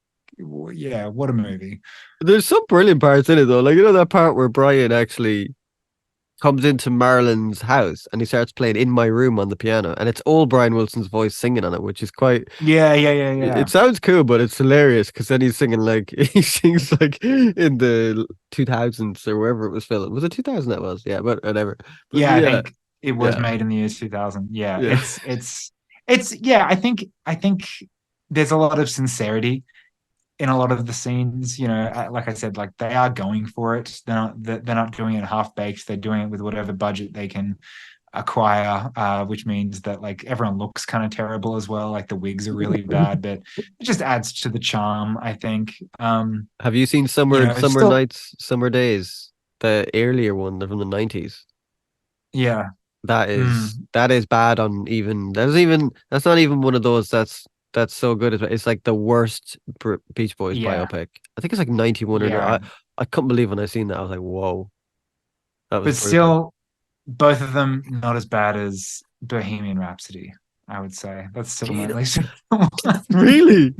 yeah, what a movie. There's some brilliant parts in it though. Like that part where Brian actually comes into Marilyn's house and he starts playing In My Room on the piano, and it's all Brian Wilson's voice singing on it, which is quite Yeah, yeah, yeah, it yeah. sounds cool, but it's hilarious because then he's singing like he sings like in the 2000s or wherever it was filmed. Was it 2000 that was? Yeah, but whatever. But Yeah, I yeah, think it was yeah, made in the year 2000. Yeah, yeah. it's yeah, I think there's a lot of sincerity in a lot of the scenes. Like I said, like they are going for it. They're not doing it half baked. They're doing it with whatever budget they can acquire, which means that like everyone looks kind of terrible as well. Like the wigs are really bad, but it just adds to the charm, I think. Have you seen It's Summer still Nights, Summer Days, the earlier one from the 90s? yeah. That Mm, is bad on even that's not even one of those that's so good. It's like the worst Beach Boys yeah. biopic. I think it's like 91 or no. Yeah. I couldn't believe when I seen that. I was like, whoa, that was But brutal. still, both of them not as bad as Bohemian Rhapsody, I would say. That's still my Gee, least favorite one. really?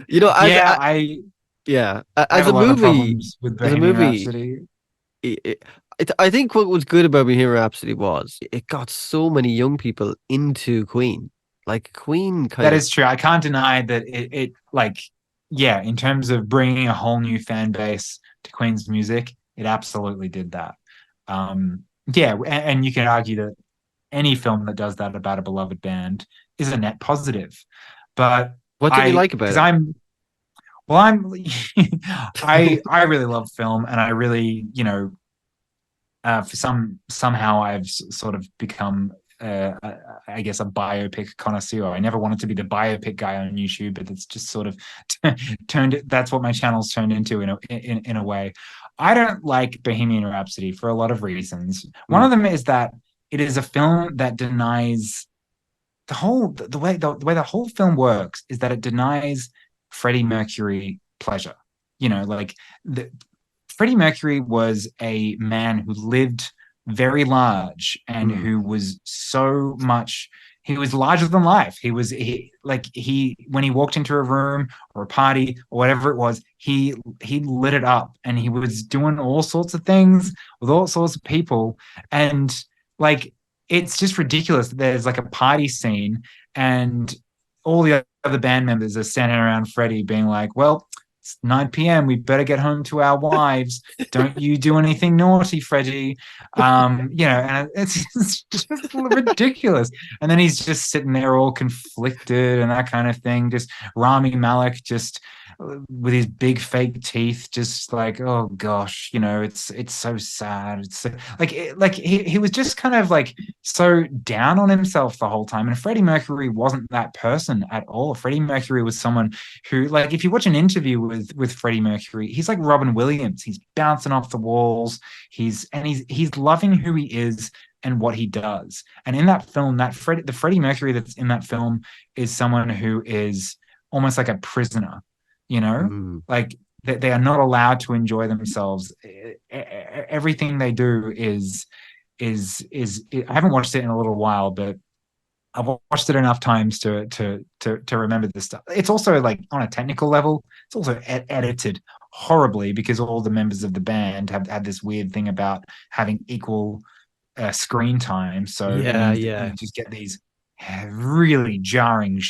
You know, Yeah, I yeah, I have a lot of problems with as a Bohemian movie, Rhapsody. I think what was good about Bohemian Rhapsody was it got so many young people into Queen. Like Queen That kind of is true. I can't deny that it like, yeah, in terms of bringing a whole new fan base to Queen's music, it absolutely did that. Yeah, and you can argue that any film that does that about a beloved band is a net positive. But what didn't you like about because it? I'm, I really love film, and I really, for somehow I've sort of become, I guess, a biopic connoisseur. I never wanted to be the biopic guy on YouTube, but it's just sort of turned. That's what my channel's turned into in a way. I don't like Bohemian Rhapsody for a lot of reasons. One Mm. of them is that it is a film that denies the way the whole film works is that it denies Freddie Mercury pleasure. Like Freddie Mercury was a man who lived very large and Mm. who was so much. He was larger than life. He when he walked into a room or a party or whatever it was, he lit it up, and he was doing all sorts of things with all sorts of people. And like it's just ridiculous that there's like a party scene, and all the other band members are standing around Freddie being like, well, it's 9 p.m. We better get home to our wives. Don't you do anything naughty, Freddie. And it's just ridiculous. And then he's just sitting there all conflicted and that kind of thing. Just Rami Malek just with his big fake teeth, just like, oh gosh, it's so sad. It's so, like he was just kind of like so down on himself the whole time. And Freddie Mercury wasn't that person at all. Freddie Mercury was someone who, like, if you watch an interview with Freddie Mercury, he's like Robin Williams. He's bouncing off the walls. He's loving who he is and what he does. And in that film, the Freddie Mercury that's in that film is someone who is almost like a prisoner, you know, Mm. like they are not allowed to enjoy themselves. Everything they do is I haven't watched it in a little while, but I've watched it enough times to remember this stuff. It's also like on a technical level, it's also edited horribly because all the members of the band have had this weird thing about having equal screen time. So it Yeah, means that you yeah. just get these really jarring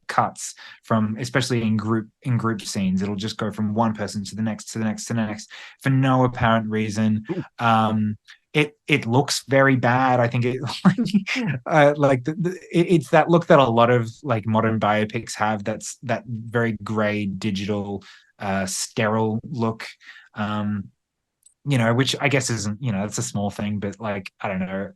cuts from, especially in group scenes. It'll just go from one person to the next to the next to the next for no apparent reason. It looks very bad. I think it's that look that a lot of like modern biopics have. That's that very gray digital sterile look. Um, which I guess isn't, it's a small thing, but like, I don't know.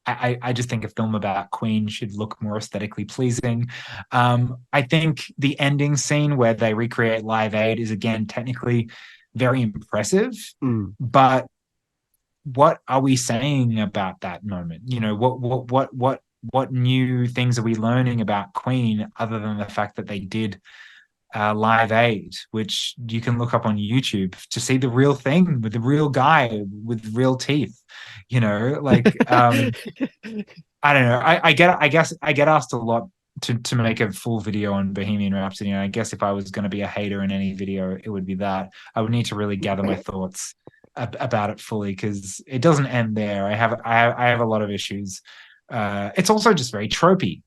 I just think a film about Queen should look more aesthetically pleasing. I think the ending scene where they recreate Live Aid is again technically very impressive, Mm. but what are we saying about that moment? What new things are we learning about Queen other than the fact that they did Live Aid, which you can look up on YouTube to see the real thing with the real guy with real teeth. I don't know. I guess I get asked a lot to make a full video on Bohemian Rhapsody, and I guess if I was going to be a hater in any video, it would be that. I would need to really gather my thoughts about it fully because it doesn't end there. I have a lot of issues. It's also just very tropey.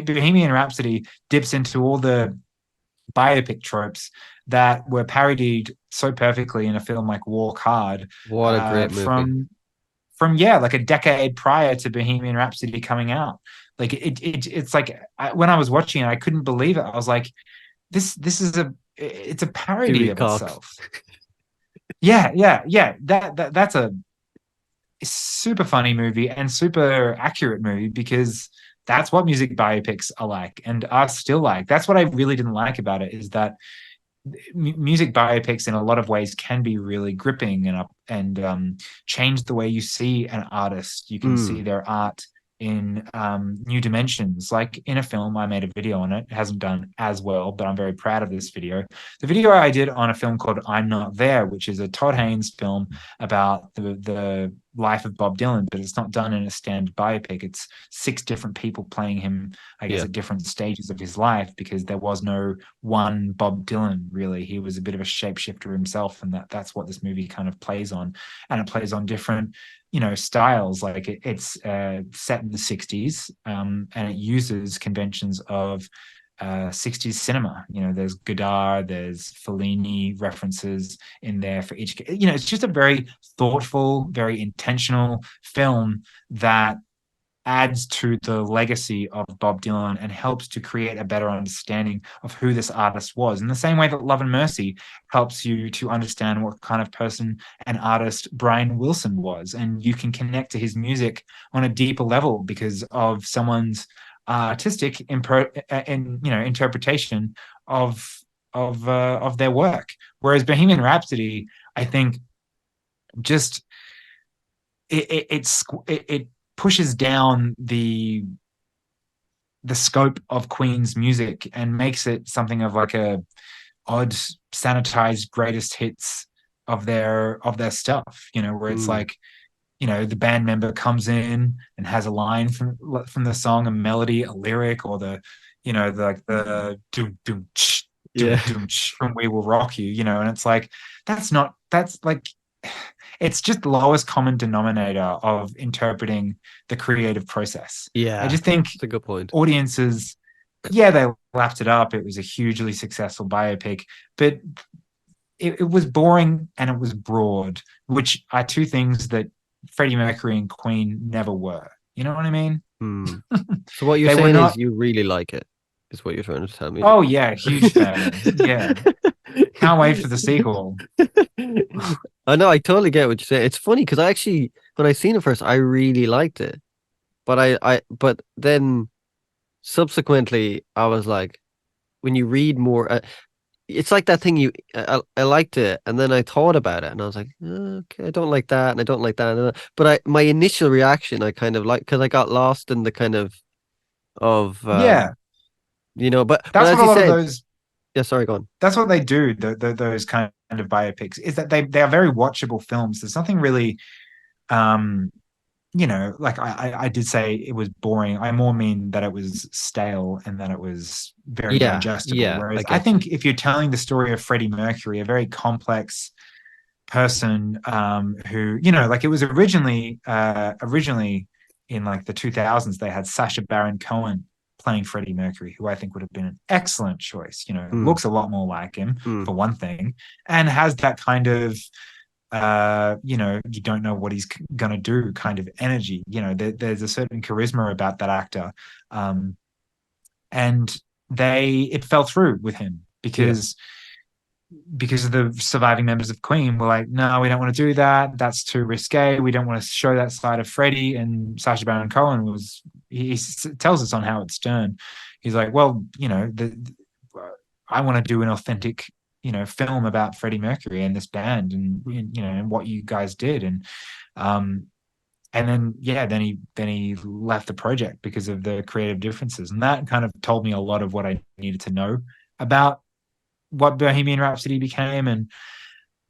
Bohemian Rhapsody dips into all the biopic tropes that were parodied so perfectly in a film like Walk Hard, What a great movie. from yeah, like a decade prior to Bohemian Rhapsody coming out. Like it's like when I was watching it, I couldn't believe it. I was like, this is it's a parody Julie of Cox. itself. Yeah, yeah, yeah. That's a super funny movie and super accurate movie because that's what music biopics are like and are still like. That's what I really didn't like about it is that music biopics in a lot of ways can be really gripping and change the way you see an artist. You can see Mm. their art in new dimensions. Like in a film, I made a video on it. It hasn't done as well, but I'm very proud of this video. The video I did on a film called I'm Not There, which is a Todd Haynes film about the life of Bob Dylan, but it's not done in a standard biopic. It's six different people playing him, I guess, Yeah. at different stages of his life because there was no one Bob Dylan, really. He was a bit of a shapeshifter himself, and that's what this movie kind of plays on. And it plays on different, styles. Like it's set in the 60s, and it uses conventions of 60s cinema. There's Godard, there's Fellini references in there for each. It's just a very thoughtful, very intentional film that adds to the legacy of Bob Dylan and helps to create a better understanding of who this artist was. In the same way that Love and Mercy helps you to understand what kind of person and artist Brian Wilson was. And you can connect to his music on a deeper level because of someone's artistic interpretation of their work. Whereas Bohemian Rhapsody, I think, just it pushes down the scope of Queen's music and makes it something of like a odd sanitized greatest hits of their stuff, where it's Mm. like, the band member comes in and has a line from the song, a melody, a lyric, or like the doom doom doom Yeah. doom from We Will Rock You, and it's like that's like it's just the lowest common denominator of interpreting the creative process. I Yeah. just think That's a good point. audiences, yeah, they lapped it up. It was a hugely successful biopic, but it was boring and it was broad, which are two things that Freddie Mercury and Queen never were. You know what I mean? Hmm. So what you're They were saying is not. you really like it, is what you're trying to tell me. Oh yeah, huge fan. Yeah, can't wait for the sequel. I know, I totally get what you're saying. It's funny because I actually, when I seen it first, I really liked it. But but then subsequently, I was like, when you read more, it's like that thing I liked it, and then I thought about it, and I was like, okay, I don't like that, and I don't like that. But my initial reaction, I kind of like because I got lost in the kind of Yeah, but that's as what a you lot of said, those. yeah, sorry, go on. That's what they do. Those kind of biopics is that they are very watchable films. There's nothing really um like I did say it was boring. I more mean that it was stale and that it was very Yeah, digestible. yeah, I Whereas I get you. think if you're telling the story of Freddie Mercury, a very complex person who, like it was originally in like the 2000s, they had Sacha Baron Cohen playing Freddie Mercury, who I think would have been an excellent choice. Mm, Looks a lot more like him mm, for one thing, and has that kind of you don't know what he's gonna do kind of energy. There's a certain charisma about that actor, um, and it fell through with him yeah, because of the surviving members of Queen were like, no, we don't want to do that. That's too risque. We don't want to show that side of Freddie. And Sacha Baron Cohen he tells us on Howard Stern. He's like, well, I want to do an authentic, film about Freddie Mercury and this band and what you guys did. Um, and then, yeah, then he left the project because of the creative differences. And that kind of told me a lot of what I needed to know about what Bohemian Rhapsody became. And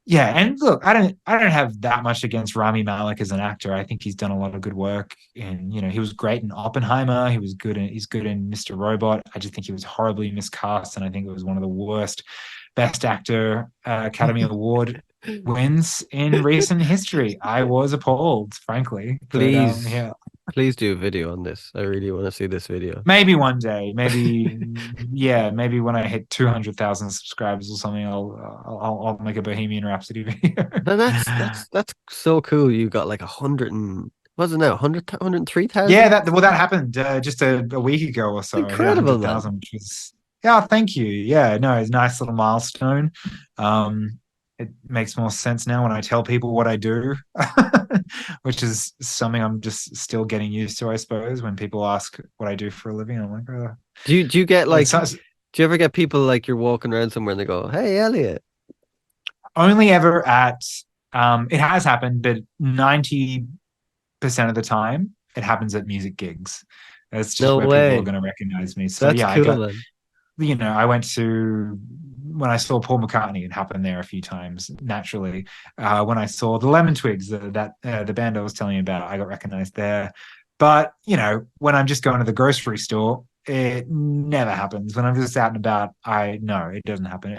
yeah, and look, I don't have that much against Rami Malek as an actor. I think he's done a lot of good work, and he was great in Oppenheimer. He's good in Mr. Robot. I just think he was horribly miscast, and I think it was one of the worst Best Actor Academy Award wins in recent history. I was appalled, frankly, but please, yeah, please do a video on this. I really want to see this video. maybe one day, maybe yeah, maybe when I hit 200,000 subscribers or something, I'll make a Bohemian Rhapsody video. Then that's so cool. You got like 100 and wasn't that 103,000? Yeah, that happened just a week ago or so. I hit Incredible, man. 100,000, which was yeah, thank you. Yeah, no, it's a nice little milestone. It makes more sense now when I tell people what I do, which is something I'm just still getting used to, I suppose. When people ask what I do for a living, I'm like, oh. Do you get It's like do you ever get people like you're walking around somewhere and they go, "Hey, Elliot." only ever at it has happened, but 90% of the time it happens at music gigs. That's just No where people are way. going to recognize me. So That's yeah, cool, man. I went to when I saw Paul McCartney, it happened there a few times naturally. When I saw the Lemon Twigs, the band I was telling you about, I got recognized there. But when I'm just going to the grocery store, it never happens. When I'm just out and about, I no, it doesn't happen.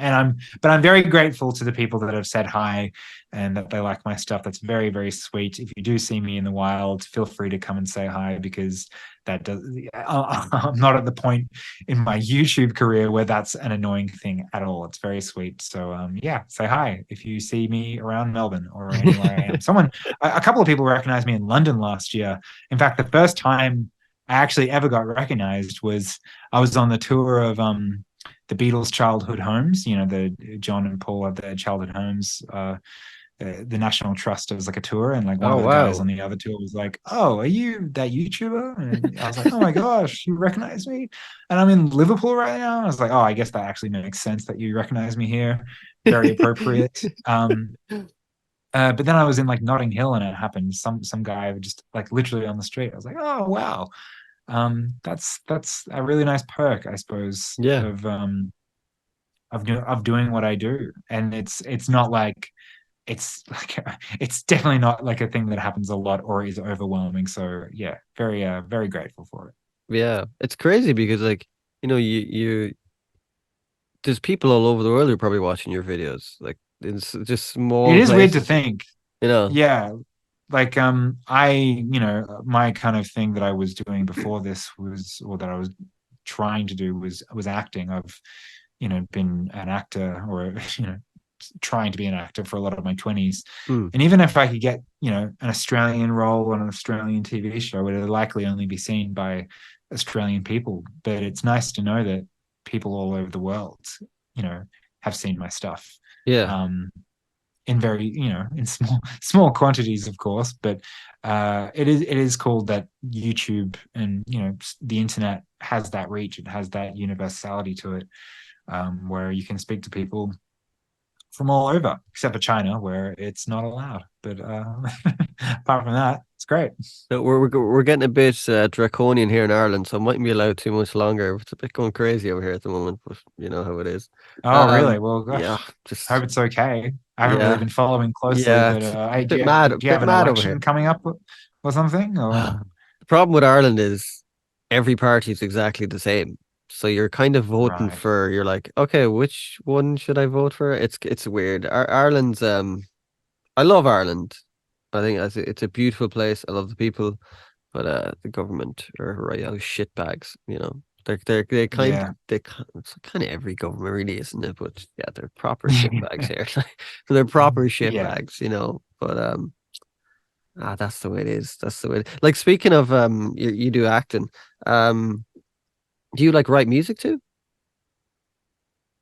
But I'm very grateful to the people that have said hi and that they like my stuff. That's very, very sweet. If you do see me in the wild, feel free to come and say hi because that does. I'm not at the point in my YouTube career where that's an annoying thing at all. It's very sweet. So yeah, say hi if you see me around Melbourne or anywhere I am. A couple of people recognized me in London last year. In fact, the first time I actually ever got recognized was I was on the tour of the Beatles' childhood homes. The John and Paul of their childhood homes. The National Trust as like a tour, and like one Oh of the guys wow. on the other tour was like, "Oh, are you that YouTuber?" And I was like, "Oh my gosh, you recognize me?" And I'm in Liverpool right now. I was like, "Oh, I guess that actually makes sense that you recognize me here. Very appropriate." But then I was in like Notting Hill, and it happened. Some guy just like literally on the street. I was like, "Oh wow." That's a really nice perk, I suppose, Yeah. of doing what I do, and it's not like it's definitely not like a thing that happens a lot or is overwhelming. So yeah, very grateful for it. Yeah. It's crazy because like, you there's people all over the world who are probably watching your videos. Like it's just It small is weird to places, think, you know. yeah, like my kind of thing that I was doing before this was, or that I was trying to do was acting. I've been an actor or trying to be an actor for a lot of my 20s. Hmm. And even if I could get, an Australian role on an Australian TV show, it would likely only be seen by Australian people. But it's nice to know that, people all over the world, you know, have seen my stuff. Yeah. Um, in very, in small quantities, of course, but it is cool that YouTube and the internet has that reach. It has that universality to it, where you can speak to people from all over, except for China, where it's not allowed. But apart from that, it's great. No, we're getting a bit draconian here in Ireland, so it mightn't be allowed too much longer. It's a bit going crazy over here at the moment, but you know how it is. Oh, really? Well, Yeah, gosh, just hope it's okay. I haven't really yeah, been following closely, yeah. but It's a do bit you, mad, do you have bit an mad over election here. coming up or something? Or The problem with Ireland is every party is exactly the same. So you're kind of voting right? for, you're like, okay, which one should I vote for? It's weird. Ireland's I love Ireland. I think it's a beautiful place. I love the people, but the government are right out shitbags, you know. Yeah. It's kind of every government really, isn't it? But yeah, they're proper shitbags here. So they're proper Yeah. shitbags, you know. But that's the way it is. That's the way. Like speaking of you do acting. Um, do you like write music too?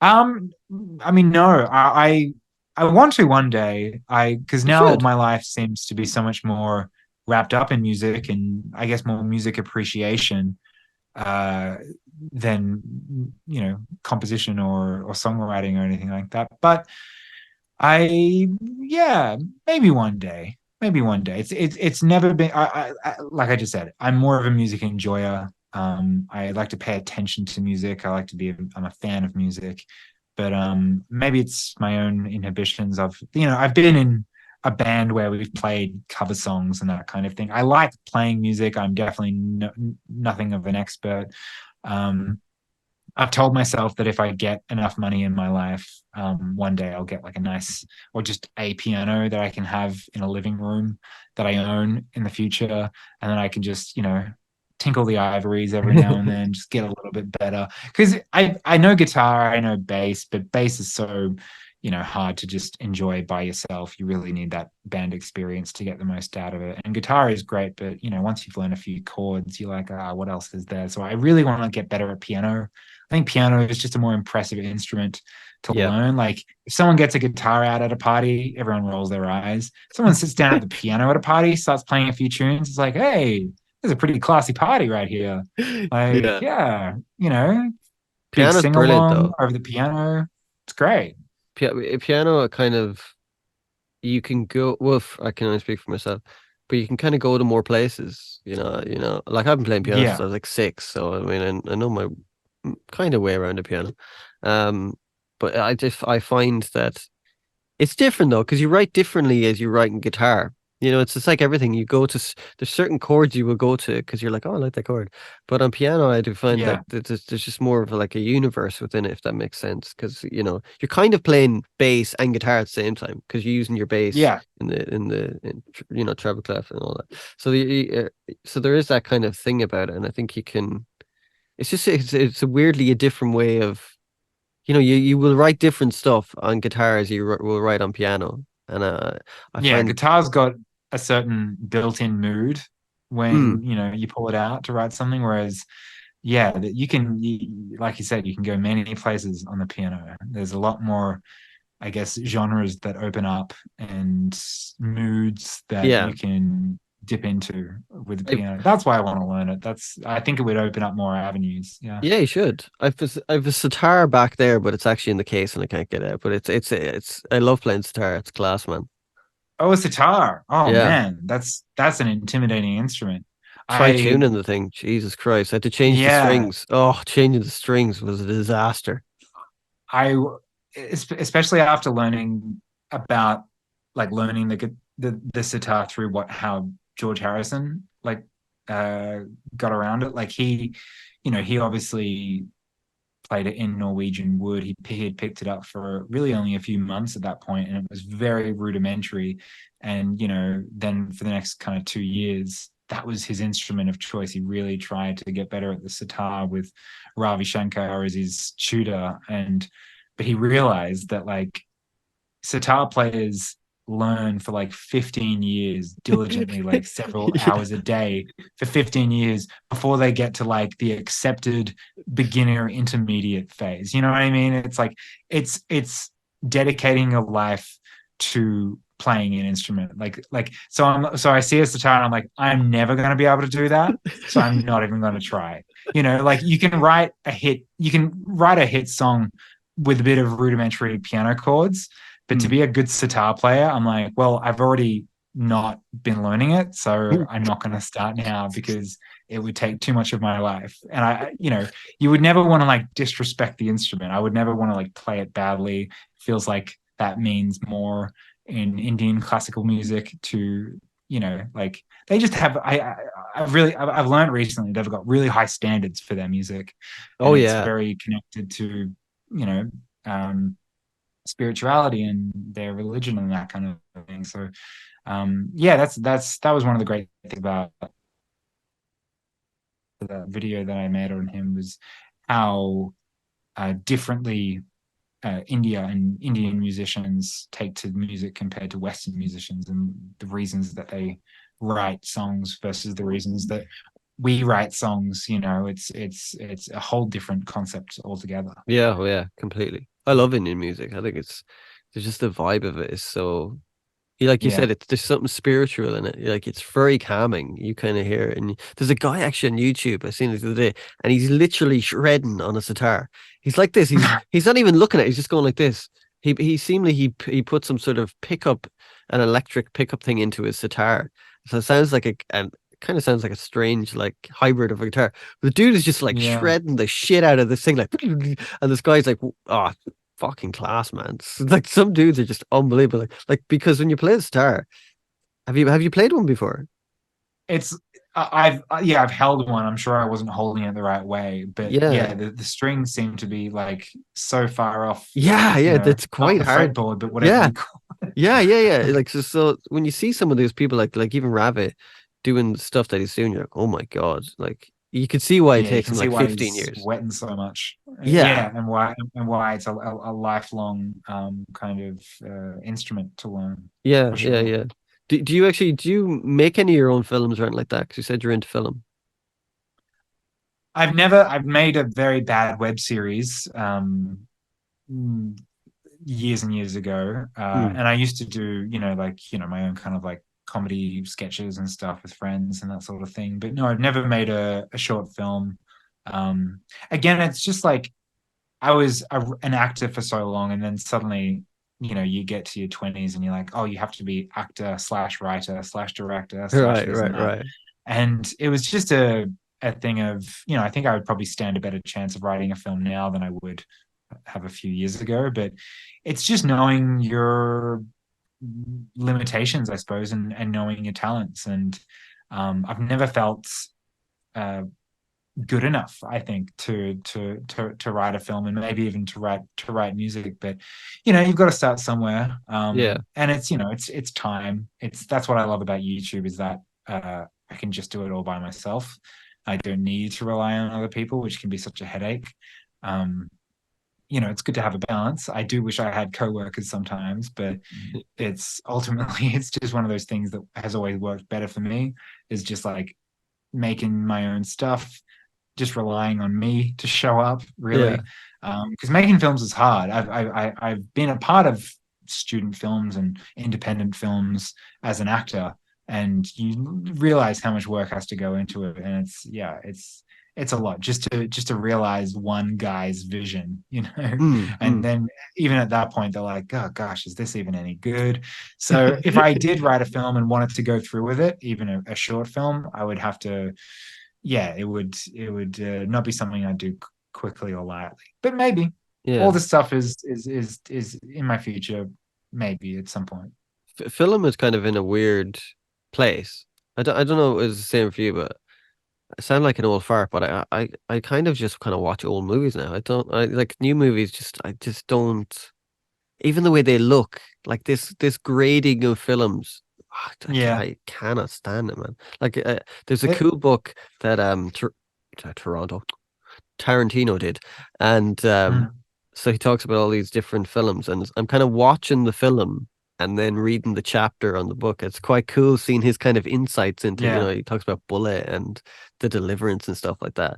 Um, I mean, no, I want to one day. Because You now should. my life seems to be so much more wrapped up in music and I guess more music appreciation uh than composition or songwriting or anything like that. But yeah, maybe one day. Maybe one day. It's never been. Like I just said, I'm more of a music enjoyer. I like to pay attention to music. I like to be. I'm a fan of music, but maybe it's my own inhibitions. I've been in a band where we've played cover songs and that kind of thing. I like playing music. I'm definitely nothing of an expert. Um, I've told myself that if I get enough money in my life, one day I'll get like a nice or just a piano that I can have in a living room that I own in the future. And then I can just, tinkle the ivories every now and then, just get a little bit better. Because I know guitar, I know bass, but bass is so, hard to just enjoy by yourself. You really need that band experience to get the most out of it. And guitar is great, but once you've learned a few chords, you're like, what else is there? So I really want to get better at piano. I think piano is just a more impressive instrument to Yeah. learn. Like if someone gets a guitar out at a party, everyone rolls their eyes. Someone sits down at the piano at a party, starts playing a few tunes. It's like, hey, there's a pretty classy party right here. Like, Yeah. yeah, big Piano's sing brilliant along though. over the piano. It's great. Piano kind of you can go well, I can only speak for myself, but you can kind of go to more places, like I've been playing piano since Yeah. I was like 6, so I mean I know my kind of way around the piano. Um, but I find that it's different though, because you write differently as you write in guitar. It's just like everything. You go to there's certain chords you will go to because you're like, oh, I like that chord. But on piano, I do find that Yeah. there's just more of like a universe within it, if that makes sense. Because you're kind of playing bass and guitar at the same time because you're using your bass Yeah. treble clef and all that. So there is that kind of thing about it, and I think you can. It's just it's a weirdly a different way of you will write different stuff on guitar as you will write on piano, and I Yeah. find Guitar's got a certain built-in mood mm, when, you pull it out to write something, whereas yeah, that like you said, you can go many places on the piano. There's a lot more, I guess, genres that open up and moods that yeah, you can dip into with the I, piano. That's why I want to learn it. I think it would open up more avenues. Yeah. yeah, you should. I've a sitar back there, but it's actually in the case and I can't get it out. But it's I love playing sitar. It's class, man. Oh, a sitar. Oh Yeah, man, that's an intimidating instrument. try I tuning the thing. Jesus Christ, I had to change the yeah, strings. Oh, changing the strings was a disaster. I especially after learning about like learning the sitar through how George Harrison uh got around it. Like he obviously played it in Norwegian wood. He had picked it up for really only a few months at that point, and it was very rudimentary. And then for the next kind of 2 years, that was his instrument of choice. He really tried to get better at the sitar with Ravi Shankar as his tutor, but he realized that like sitar players learn for like 15 years diligently, like several Yeah. hours a day for 15 years before they get to like the accepted beginner intermediate phase. You know what I mean? It's like it's dedicating a life to playing an instrument. So I see a sitar and I'm like, I'm never going to be able to do that. So I'm not even going to try. Like you can write a hit song with a bit of rudimentary piano chords, but to Mm. be a good sitar player, I'm like, well, I've already not been learning it, so I'm not going to start now because it would take too much of my life. And you would never want to like disrespect the instrument. I would never want to like play it badly. It feels like that means more in Indian classical music to, like they just have I've learned recently they've got really high standards for their music, Oh and it's yeah. very connected to, you know um spirituality and their religion and that kind of thing. So yeah, that was one of the great things about the video that I made on him, was how differently India and Indian musicians take to music compared to Western musicians, and the reasons that they write songs versus the reasons that we write songs. It's a whole different concept altogether. Yeah, oh yeah, completely. I love Indian music. I think it's there's just the vibe of it is so like you Yeah. said, it's there's something spiritual in it. Like it's very calming. You kind of hear it. And there's a guy actually on YouTube, I seen it the other day, and he's literally shredding on a sitar. He's like this. He's not even looking at it, he's just going like this. He seemingly he put some sort of pickup, an electric pickup thing into his sitar. So it sounds like a kind of sounds like a strange like hybrid of a guitar. The dude is just like Yeah. shredding the shit out of this thing, like, and this guy's like, oh, fucking class, man. Like some dudes are just unbelievable. Like because when you play the sitar, have you played one before? It's I've held one. I'm sure I wasn't holding it the right way, but Yeah, yeah, the strings seem to be like so far off, yeah. That's not quite the hard. fretboard, but whatever Yeah, you call it. yeah. Like so when you see some of those people like even Rabbit doing stuff that he's doing, you're like, oh my God. Like you could see why it Yeah, you takes can him see like why 15 he's years. sweating so much. Yeah. Yeah, and why it's a lifelong kind of instrument to learn, Yeah, for sure. yeah. Do you make any of your own films or anything like that? Because you said you're into film. I've made a very bad web series years and years ago. Hmm. And I used to do, my own kind of like comedy sketches and stuff with friends and that sort of thing. But no, I've never made a short film. Um, Again, it's just like I was an actor for so long, and then suddenly, you get to your 20s and you're like, oh, you have to be actor slash writer slash director slash Right, this and right, that. right. And it was just a thing of, I think I would probably stand a better chance of writing a film now than I would have a few years ago. But it's just knowing your limitations, I suppose, and knowing your talents. And I've never felt uh, good enough, I think, to write a film, and maybe even to write music. But you've got to start somewhere. Yeah. And it's time. That's what I love about YouTube, is that I can just do it all by myself. I don't need to rely on other people, which can be such a headache. Um, it's good to have a balance. I do wish I had coworkers sometimes, but it's ultimately it's just one of those things that has always worked better for me, is just like making my own stuff, just relying on me to show up, Yeah. really. Because making films is hard. I've been a part of student films and independent films as an actor, and you realize how much work has to go into it. And it's a lot just to realize one guy's vision, and Mm. then even at that point they're like, oh gosh, is this even any good? So if I did write a film and wanted to go through with it, even a short film, I would have to, yeah, it would not be something I do quickly or lightly. But maybe all Yeah. this stuff is in my future, maybe at some point. Film is kind of in a weird place. I don't know if it's the same for you, but I sound like an old fart, but I kind of just kind of watch old movies now. I like new movies, just I just don't, even the way they look, like this grading of films. Yeah. I cannot stand it, man. Like there's a It, cool book that Toronto Tarantino did, and mm, so he talks about all these different films, and I'm kind of watching the film, and then reading the chapter on the book. It's quite cool seeing his kind of insights into, Yeah, he talks about Bullet and the Deliverance and stuff like that.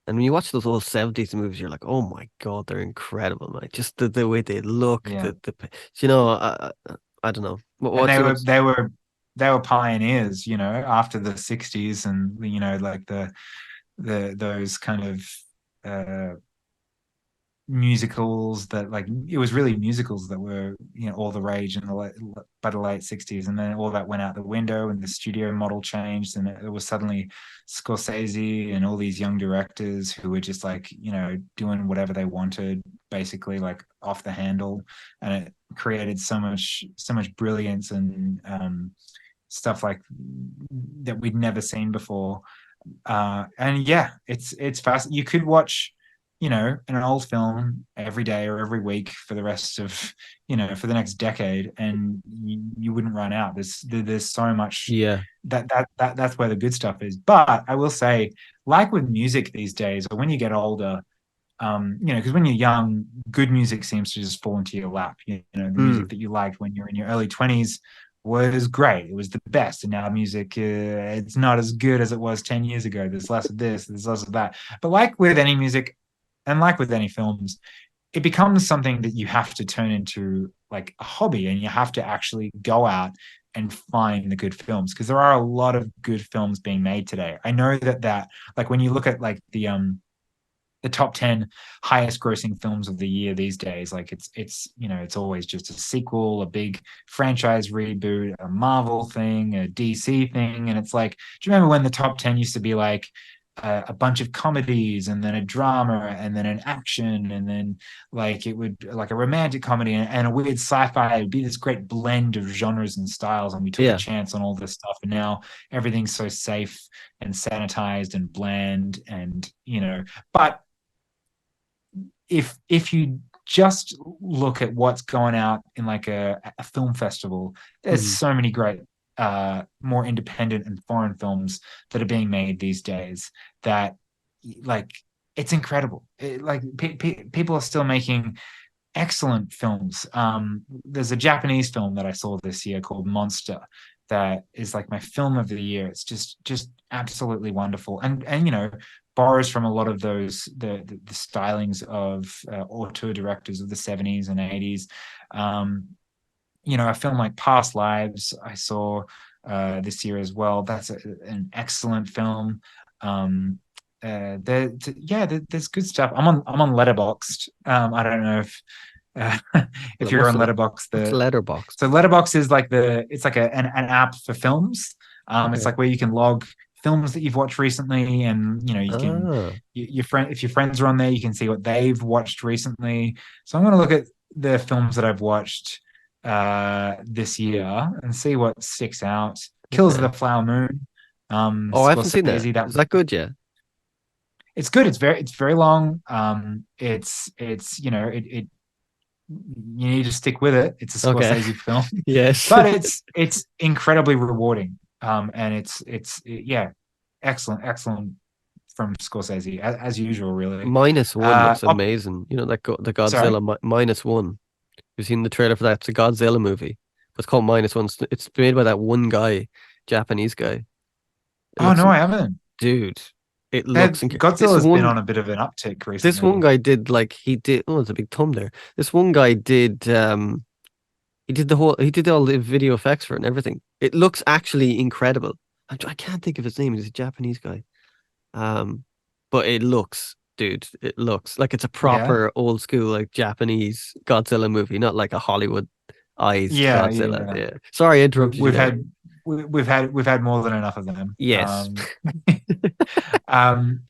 And when you watch those old 70s movies, you're like, oh my God, they're incredible, man. Just the way they look, yeah. you know, I don't know. And What's yours? they were pioneers, after the 60s, and like the those kind of uh musicals that, like, it was really musicals that were, all the rage in the by the late 60s, and then all that went out the window and the studio model changed, and it was suddenly Scorsese and all these young directors who were just, like, doing whatever they wanted, basically, like, off the handle, and it created so much brilliance and stuff like that we'd never seen before. And yeah, it's fast. You could watch, an old film every day or every week for the rest of, for the next decade, and you wouldn't run out. There's so much Yeah. that's where the good stuff is. But I will say, like with music these days, or when you get older, because when you're young, good music seems to just fall into your lap. The music Mm. that you liked when you're in your early 20s was great. It was the best. And now music, it's not as good as it was 10 years ago. There's less of this, there's less of that. But like with any music and like with any films, it becomes something that you have to turn into, like, a hobby, and you have to actually go out and find the good films, because there are a lot of good films being made today. I know that like, when you look at, like, the top 10 highest grossing films of the year these days, like, it's always just a sequel, a big franchise reboot, a Marvel thing, a DC thing. And it's like, do you remember when the top 10 used to be like a bunch of comedies, and then a drama, and then an action, and then, like, it would, like, a romantic comedy, and a weird sci-fi? It would be this great blend of genres and styles, and we took a Yeah. chance on all this stuff, and now everything's so safe and sanitized and bland, and but if you just look at what's going out in, like, a film festival, there's Mm. so many great more independent and foreign films that are being made these days, that, like, it's incredible. Like, people are still making excellent films. There's a Japanese film that I saw this year called Monster that is, like, my film of the year. It's just absolutely wonderful, and borrows from a lot of those the stylings of auteur directors of the 70s and 80s. Um, a film like Past Lives I saw this year as well. That's an excellent film. There's good stuff. I'm on Letterboxd. I don't know uh, if you're What's on the Letterboxd. what's the letterbox? So Letterboxd is like it's like an app for films. It's Okay. like where you can log films that you've watched recently, and you can Ah, your friend if your friends are on there, you can see what they've watched recently. So I'm going to look at the films that I've watched this year and see what sticks out. Killers of okay. the Flower Moon, Oh, I haven't seen that. Scorsese. That Is that good? Yeah. It's good. It's very long. It's you need to stick with it. It's a Okay. Scorsese film, Yes. but it's incredibly rewarding. And yeah, excellent from Scorsese, as usual, really. Minus one looks Up, amazing. You know that the sorry. Godzilla minus one. You've seen the trailer for that? It's a Godzilla movie. It's called Minus One. It's made by that one guy, Japanese guy. It Oh looks, no, I haven't. dude. It looks Godzilla's been on a bit of an uptick This one recently. guy did like he did. Oh, it's a big thumb there. This one guy did. He did all the video effects for it and everything. It looks actually incredible. I can't think of his name. He's a Japanese guy. Um, but it looks, dude, it looks like it's a Yeah, proper old school like Japanese Godzilla movie, not like a Hollywoodized yeah, Godzilla. yeah. Yeah. Sorry, I We, interrupted you we've there. had we've had more than enough of them. Yes. Um,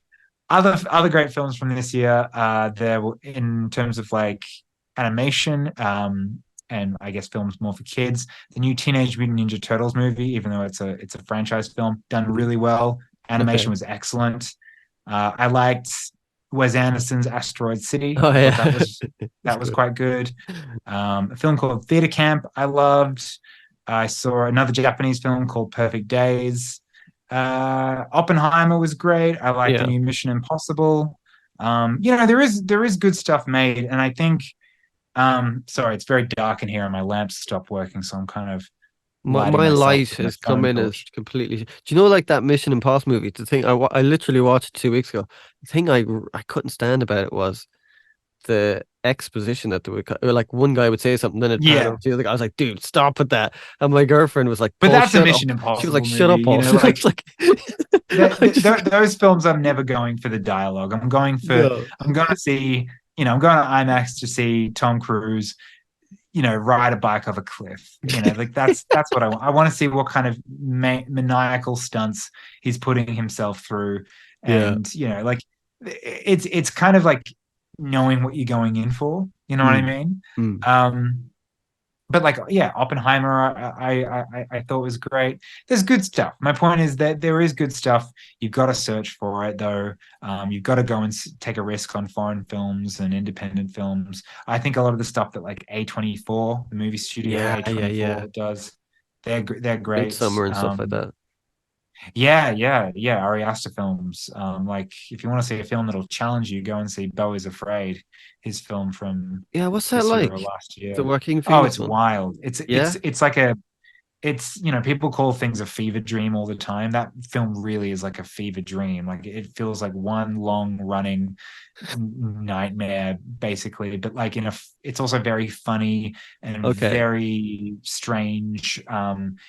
other great films from this year, there were, in terms of, like, animation, and I guess films more for kids. The new Teenage Mutant Ninja Turtles movie, even though it's a franchise film, done really well. Animation Okay. was excellent. I liked Wes Anderson's Asteroid City. Oh I thought that yeah. was It's that was good. quite good. A film called Theater Camp I loved. I saw another Japanese film called Perfect Days. Oppenheimer was great. I like the Yeah. new Mission Impossible. There is good stuff made, and I think Sorry, it's very dark in here and my lamps stopped working, so I'm kind of lighting My myself light with my has come phone in as torch. completely. Do you know like that Mission Impossible movie? The thing I literally watched it 2 weeks ago. The thing I couldn't stand about it was the exposition that like one guy would say something, then it'd pan over Yeah, to the other guy. I was like, dude, stop with that. And my girlfriend was like, but Paul, that's a shut up. Mission She was like, Impossible shut up, movie, Paul. I like was like, I just those films. I'm never going for the dialogue. no. I'm going to see, I'm going to IMAX to see Tom Cruise, ride a bike off a cliff. Like that's what I want. I want to see what kind of maniacal stunts he's putting himself through, Yeah. and like it's kind of like knowing what you're going in for. You know what I Mm, mean? mm. Um, but like, yeah, Oppenheimer, I thought was great. There's good stuff. My point is that there is good stuff. You've got to search for it, though. You've got to go and take a risk on foreign films and independent films. I think a lot of the stuff that like A24, the movie studio Yeah. A24 does, they're great. Midsummer and stuff like that. Yeah. Ari Aster films. Like if you want to see a film that'll challenge you, go and see Beau is Afraid, his film from Yeah, what's that this year or like? last The year. Joaquin Oh, Phoenix it's one? wild. Yeah. It's like people call things a fever dream all the time. That film really is like a fever dream. Like it feels like one long running nightmare basically, but like it's also very funny and Okay. very strange.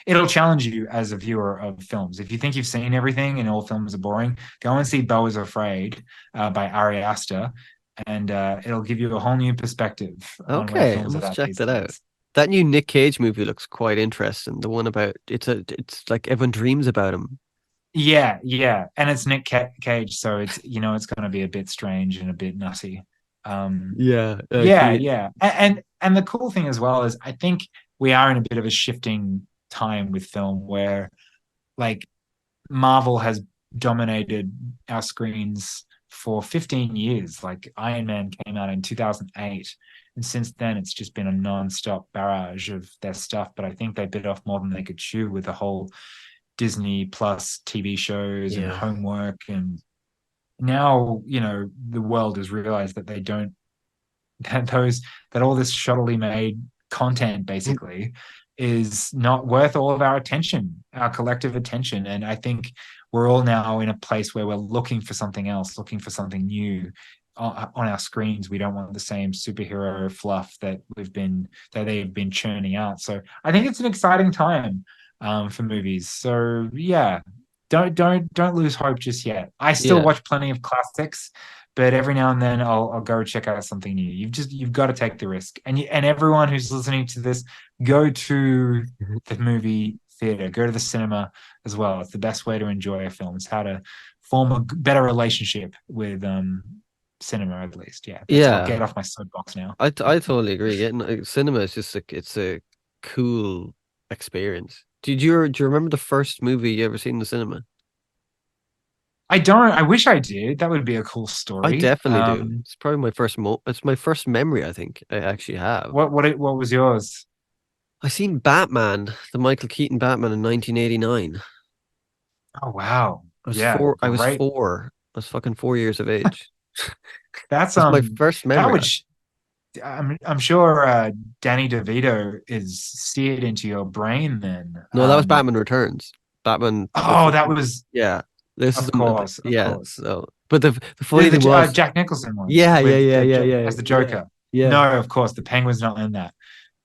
It'll challenge you as a viewer of films. If you think you've seen everything and all films are boring, go and see Beau is Afraid by Ari Aster, and it'll give you a whole new perspective on where Okay. I films are must at check these that out. days. That new Nick Cage movie looks quite interesting. The one about it's like everyone dreams about him. Yeah, and it's Cage, so it's going to be a bit strange and a bit nutty. Um, Yeah. yeah, and the cool thing as well is I think we are in a bit of a shifting time with film where like Marvel has dominated our screens for 15 years. Like Iron Man came out in 2008, and since then it's just been a non-stop barrage of their stuff. But I think they bit off more than they could chew with the whole Disney Plus TV shows and Yeah. homework. And now, the world has realized that they don't, that those, that all this shoddily made content basically is not worth all of our attention, our collective attention. And I think we're all now in a place where we're looking for something else, looking for something new on our screens. We don't want the same superhero fluff that they've been churning out. So I think it's an exciting time for movies. So yeah, don't lose hope just yet. I still Yeah. watch plenty of classics, but every now and then I'll go check out something new. You've got to take the risk, and everyone who's listening to this, go to the movie theater, go to the cinema as well. It's the best way to enjoy a film. It's how to form a better relationship with cinema, at least. Yeah, I'll Yeah. get off my soapbox now. I totally agree. Getting cinema is just it's a cool experience. Do you remember the first movie you ever seen in the cinema? I don't. I wish I did. That would be a cool I story. definitely do. It's probably my it's my first memory I think I actually have. What was yours? I seen Batman, the Michael Keaton Batman in 1989. Oh wow, yeah, I was great. 4. I was fucking 4 years of age. That's That's my first that memory. would I'm sure Danny DeVito is seared into your brain then. No, that was Batman Returns. Batman this Oh, is that was yeah. This is of yeah, course. so but the funny thing was Jack Nicholson one yeah, with yeah, as the yeah, Joker. yeah. No, of course, the Penguin's not in that.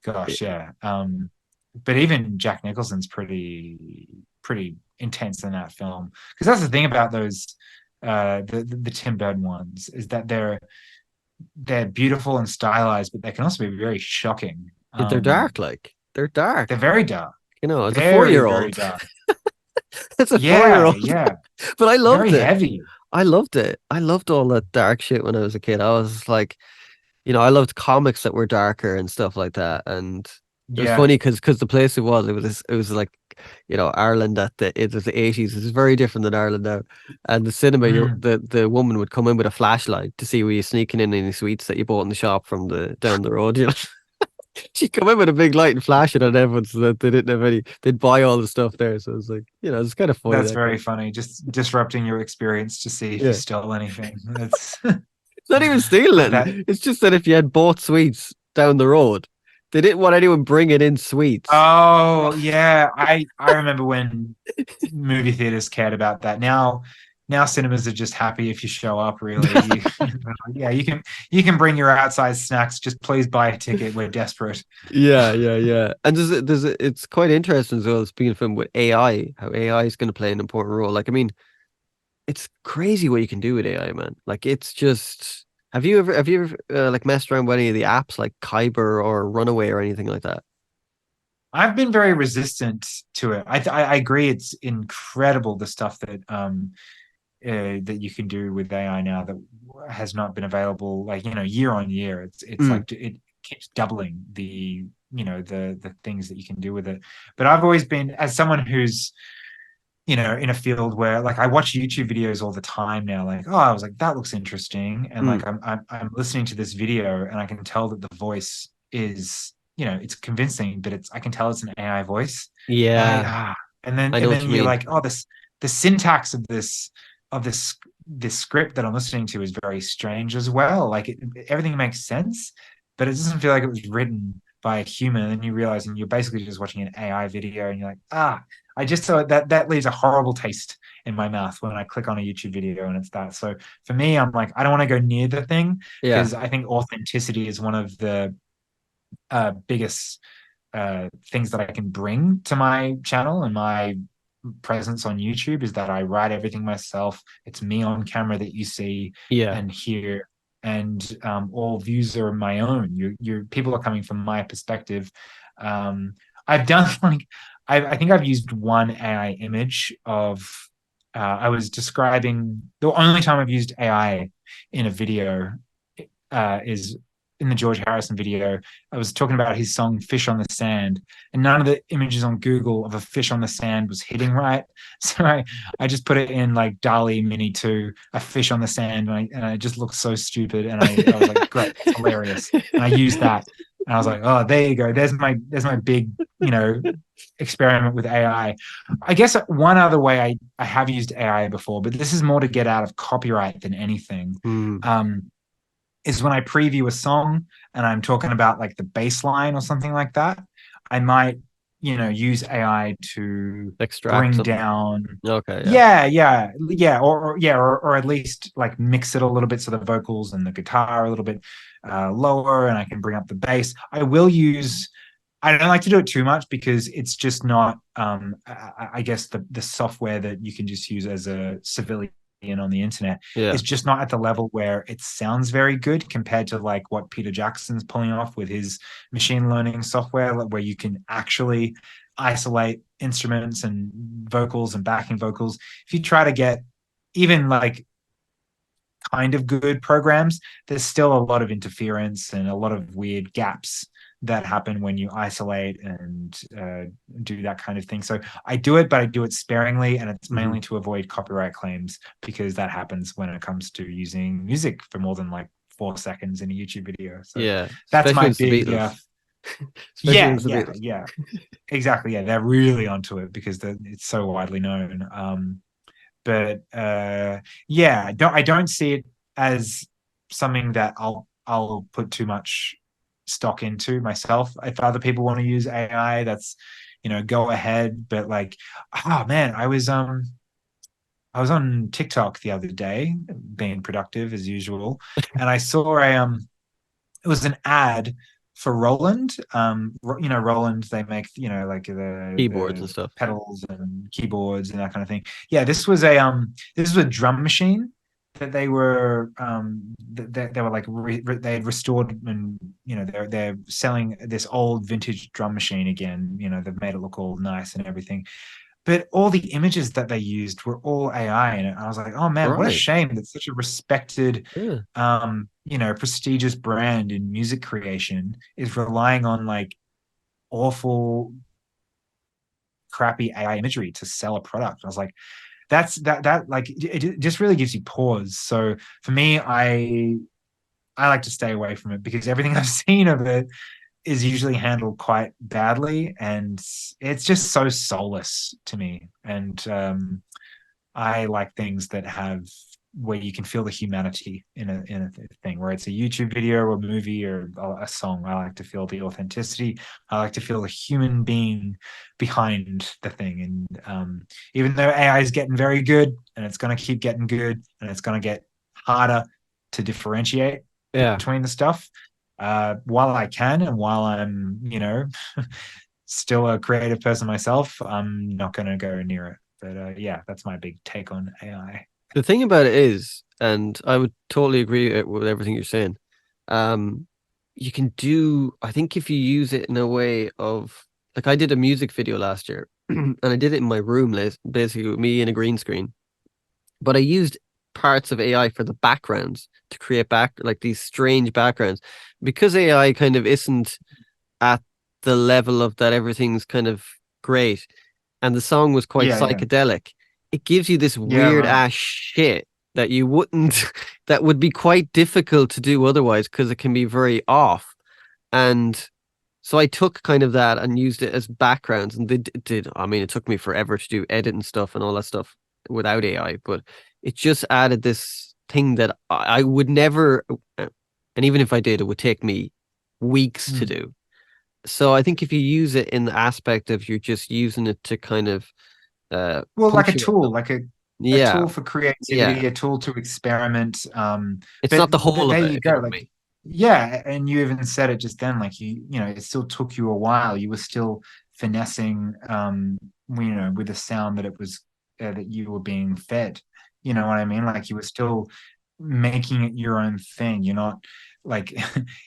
Gosh, yeah. But even Jack Nicholson's pretty intense in that film, because that's the thing about those the Tim Burton ones, is that they're beautiful and stylized, but they can also be very shocking. They're dark, like they're They're dark. very dark, You know, as a very 4-year-old, dark. as a four year Yeah, old. yeah, But I very loved it. heavy. I loved it. I loved all that dark shit when I was a kid. I was like, I loved comics that were darker and stuff like that. And it was Yeah. funny because the place it was like, Ireland it was the 80s. It's very different than Ireland now. And the cinema, Mm. the woman would come in with a flashlight to see were you sneaking in any sweets that you bought in the shop from the down the road. She'd come in with a big light and flash it on everyone so that they didn't have any. They'd buy all the stuff there. So it's like, it's kind of funny That's that kind very of. funny. Just disrupting your experience to see if you Yeah. stole anything. That's It's not even stealing that. it. It's just that if you had bought sweets down the road. They didn't want anyone bringing in sweets. Oh yeah, I remember when movie theaters cared about that. Now cinemas are just happy if you show up. Really, yeah, you can bring your outside snacks. Just please buy a ticket. We're desperate. Yeah, yeah, yeah. And it's quite interesting as well, speaking of film with AI, how AI is going to play an important role. Like, I mean, it's crazy what you can do with AI, man. Like, it's just, have you ever like messed around with any of the apps like Kyber or Runaway or anything like that? I've been very resistant to it. I agree. It's incredible the stuff that you can do with AI now that has not been available like year on year. It's Mm, like it keeps doubling the things that you can do with it. But I've always been as someone who's in a field where like I watch YouTube videos all the time now. Like, oh, I was like, that looks interesting, and mm. like I'm listening to this video, and I can tell that the voice is it's convincing, but I can tell it's an AI voice, and Yeah, and then I know and what then you you're mean. like, oh, the syntax of this script that I'm listening to is very strange as well. Like everything makes sense, but it doesn't feel like it was written by a human. And then you realize, and you're basically just watching an AI video, and you're like, I just thought that leaves a horrible taste in my mouth when I click on a YouTube video and it's that. So for me, I'm like, I don't want to go near the thing Yeah, because I think authenticity is one of the biggest things that I can bring to my channel and my presence on YouTube is that I write everything myself. It's me on camera that you see yeah, and hear, and all views are my own. Your people are coming from my perspective. Um, I've done like I think I've used one AI image of. I was describing the only time I've used AI in a video is in the George Harrison video. I was talking about his song "Fish on the Sand," and none of the images on Google of a fish on the sand was hitting right. So I just put it in like Dali Mini 2, a fish on the sand, and it just looked so stupid. And I was like, great, it's hilarious. And I used that, and I was like, oh, there you go. There's my big, experiment with AI. I guess one other way I have used AI before, but this is more to get out of copyright than anything. mm. Um, is when I preview a song and I'm talking about like the bass line or something like that, I might, use AI to Extract bring something. down, Okay, yeah, yeah, yeah, yeah, or at least like mix it a little bit so the vocals and the guitar are a little bit lower, and I can bring up the bass. I don't like to do it too much because it's just not, I guess the software that you can just use as a civilian on the internet yeah, is just not at the level where it sounds very good compared to like what Peter Jackson's pulling off with his machine learning software, where you can actually isolate instruments and vocals and backing vocals. If you try to get even like kind of good programs, there's still a lot of interference and a lot of weird gaps that happen when you isolate and do that kind of thing. So I do it, but I do it sparingly, and it's hmm, mainly to avoid copyright claims because that happens when it comes to using music for more than like 4 seconds in a YouTube video. So yeah. that's Especially my when it's the big, Beatles. Especially when yeah, it's the yeah, Beatles. yeah, exactly. Yeah, they're really onto it because it's so widely known. But yeah, I don't see it as something that I'll put too much stock into myself. If other people want to use AI, that's go ahead. But like, oh man, I was on TikTok the other day, being productive as usual, and I saw it was an ad for Roland. Roland, they make, like Keyboards and the stuff. pedals and keyboards and that kind of thing. Yeah, this was a drum machine that they were like they had restored, and they're selling this old vintage drum machine again. They've made it look all nice and everything, but all the images that they used were all AI in it. I was like, oh man, what a Right. shame that such a respected, Yeah. prestigious brand in music creation is relying on like awful, crappy AI imagery to sell a product. I was like, that like it just really gives you pause. So for me, I like to stay away from it because everything I've seen of it is usually handled quite badly, and it's just so soulless to me. And I like things that have where you can feel the humanity in a thing, where it's a YouTube video or a movie or a song. I like to feel the authenticity. I like to feel the human being behind the thing. And even though AI is getting very good, and it's going to keep getting good, and it's going to get harder to differentiate Yeah. between the stuff, while I can, and while I'm, still a creative person myself, I'm not going to go near it. But yeah, that's my big take on AI. The thing about it is, and I would totally agree with everything you're saying. Um, you can do, I think if you use it in a way of, like I did a music video last year and I did it in my room, basically with me in a green screen, but I used parts of AI for the backgrounds to create like these strange backgrounds because AI kind of isn't at the level of that everything's kind of great and the song was quite Yeah, yeah, psychedelic. It gives you this yeah, weird right. ass shit that you wouldn't that would be quite difficult to do otherwise because it can be very off. And so I took kind of that and used it as backgrounds and did I mean it took me forever to do edit and stuff and all that stuff without AI, but it just added this thing that I would never and even if I did, it would take me weeks to Mm. do. So I think if you use it in the aspect of you're just using it to kind of Well, like a punctuate tool, them. like a Yeah, tool for yeah. creativity, a tool to experiment. It's But not the whole of there it, you if you go. know what I Like, mean. yeah, and you even said it just then. Like it still took you a while. You were still finessing, with the sound that it was that you were being fed. You know what I mean? Like you were still making it your own thing. You're not like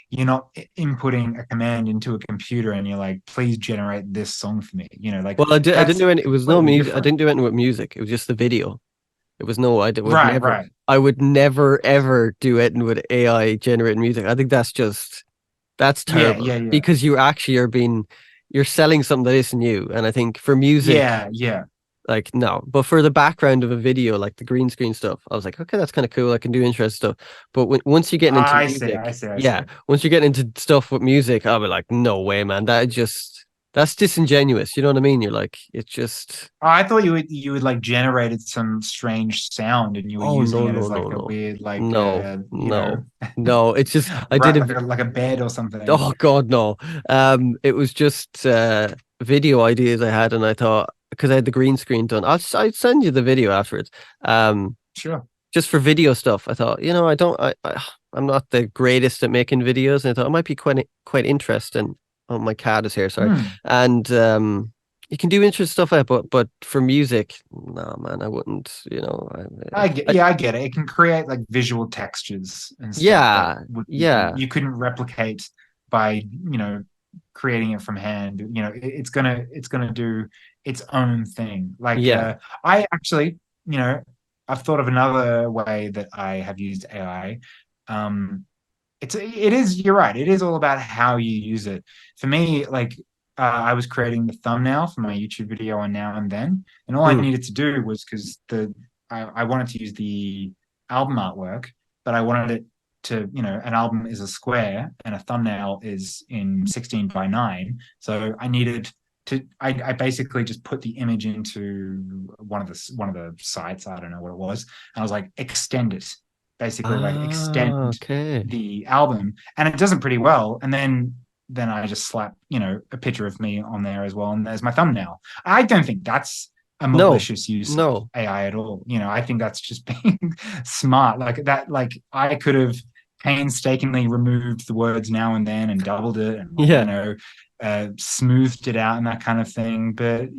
you're not inputting a command into a computer and you're like, please generate this song for me. Like Well, I didn't that's do any. It was no completely music. I different. didn't do anything with music. It was just the video. It was no. Would Right, never. right. I would never ever do anything with AI generated music. I think that's Yeah, terrible yeah, yeah. because you actually are being you're selling something that isn't you. And I think for music, Yeah, yeah. like no, but for the background of a video, like the green screen stuff, I was like, okay, that's kind of cool. I can do interesting stuff. But once you're getting into I see, I music, see, I yeah, see. once you're getting into stuff with music, I'll be like, no way, man. That's disingenuous. You know what I mean? You're like, it's just, I thought you would like generated some strange sound and you were oh using no, it no, as no, like a no, weird like no, no, no. It's just I did right, a like a bed or something. oh God, no. It was just video ideas I had, and I thought because I had the green screen done, I'd send you the video afterwards. Um, Sure. just for video stuff, I thought, I don't, I'm not the greatest at making videos, and I thought it might be quite interesting. Oh, my cat is here, sorry, Hmm. and you can do interesting stuff like that, but for music, no, man, I wouldn't. I get it. It can create like visual textures and stuff that Yeah, would yeah, you couldn't replicate by, creating it from hand. It's gonna do its own thing. Like yeah. I actually, I've thought of another way that I have used AI. Um, you're right, it is all about how you use it. For me, like I was creating the thumbnail for my YouTube video on Now and Then, and all I Hmm. needed to do was because I wanted to use the album artwork, but I wanted it to, an album is a square and a thumbnail is in 16 by 9, so I needed to I basically just put the image into one of the sites. I don't know what it was, and I was like, extend it, basically like extend Ah, okay. the album, and it does it pretty well. And then I just slap, a picture of me on there as well, and there's my thumbnail. I don't think that's a No, malicious use of no. AI at all. I think that's just being smart. Like that, like I could have painstakingly removed the words Now and Then and doubled it and like, Yeah, smoothed it out and that kind of thing. But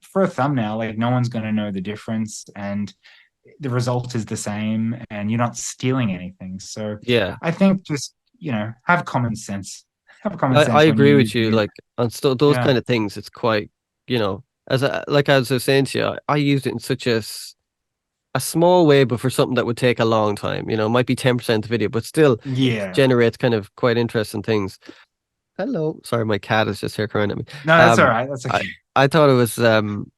for a thumbnail, like no one's going to know the difference, and the result is the same, and you're not stealing anything. So yeah. I think just, have common sense. Have common I sense when agree you're with using you. it. Like on those Yeah. kind of things, it's quite, like I was saying to you, I used it in such a small way, but for something that would take a long time. It might be 10% of the video, but still it Yeah. generates kind of quite interesting things. Hello. Sorry, my cat is just here crying at me. No, that's all Um, right. That's I okay. I thought it was hold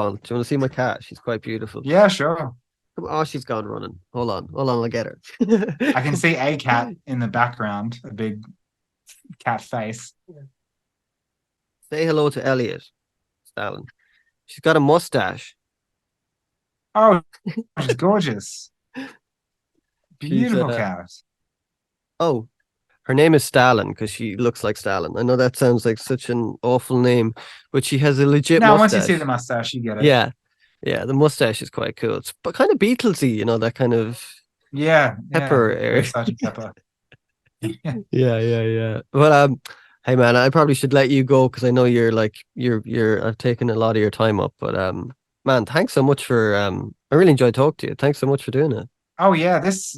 on. Do you want to see my cat? She's quite beautiful. Yeah, sure. Oh, she's gone running. Hold on, I'll get her. I can see a cat in the background, a big cat face. Say hello to Elliot, Stalin. She's got a mustache. Oh, she's gorgeous. She's Beautiful cat. oh, her name is Stalin because she looks like Stalin. I know that sounds like such an awful name, but she has a legit Now, once you see the mustache. mustache, you get it. Yeah, yeah, the mustache is quite cool. It's but kind of Beatlesy, that kind of Yeah, yeah. pepper Very air. Sergeant Pepper. Yeah, yeah, yeah. But hey man, I probably should let you go because I know you're like you're I've taken a lot of your time up. But man, thanks so much for I really enjoyed talking to you. Thanks so much for doing it. Oh yeah, this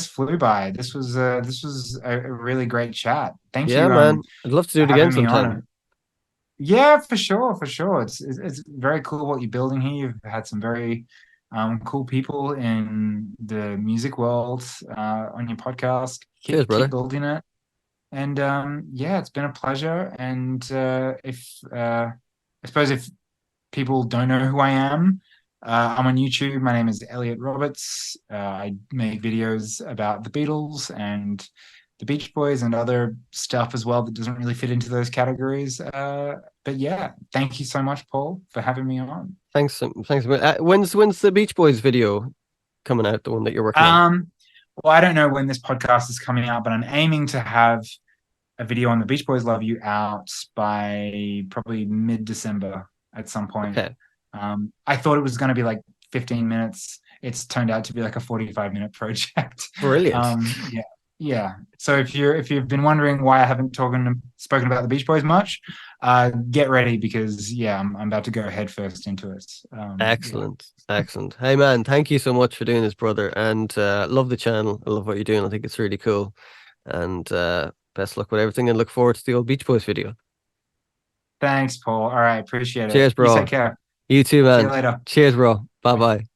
flew by. This was a really great chat. Thank Yeah, you man. I'd love to do for it again having me sometime. on. Yeah, for sure, for sure. It's very cool what you're building here. You've had some very cool people in the music world on your podcast. Cheers, Keep brother. building it. And yeah, it's been a pleasure. And if I suppose if people don't know who I am, I'm on YouTube. My name is Elliot Roberts. I make videos about the Beatles and the Beach Boys and other stuff as well that doesn't really fit into those categories. But yeah, thank you so much, Paul, for having me on. Thanks. When's the Beach Boys video coming out? The one that you're working on? Um, well, I don't know when this podcast is coming out, but I'm aiming to have a video on the Beach Boys Love You out by probably mid-December at some point. Okay, I thought it was going to be like 15 minutes. It's turned out to be like a 45-minute project. brilliant. Yeah, yeah. So if you've been wondering why I haven't spoken about the Beach Boys much, get ready because yeah, I'm about to go head first into it. Yeah. Excellent, excellent. Hey man, thank you so much for doing this, brother. And love the channel. I love what you're doing. I think it's really cool. And best luck with everything. And look forward to the old Beach Boys video. Thanks, Paul. All right, appreciate it. Cheers, You take bro. care. You too, See you man. later. Cheers, bro. Bye Bye. bye.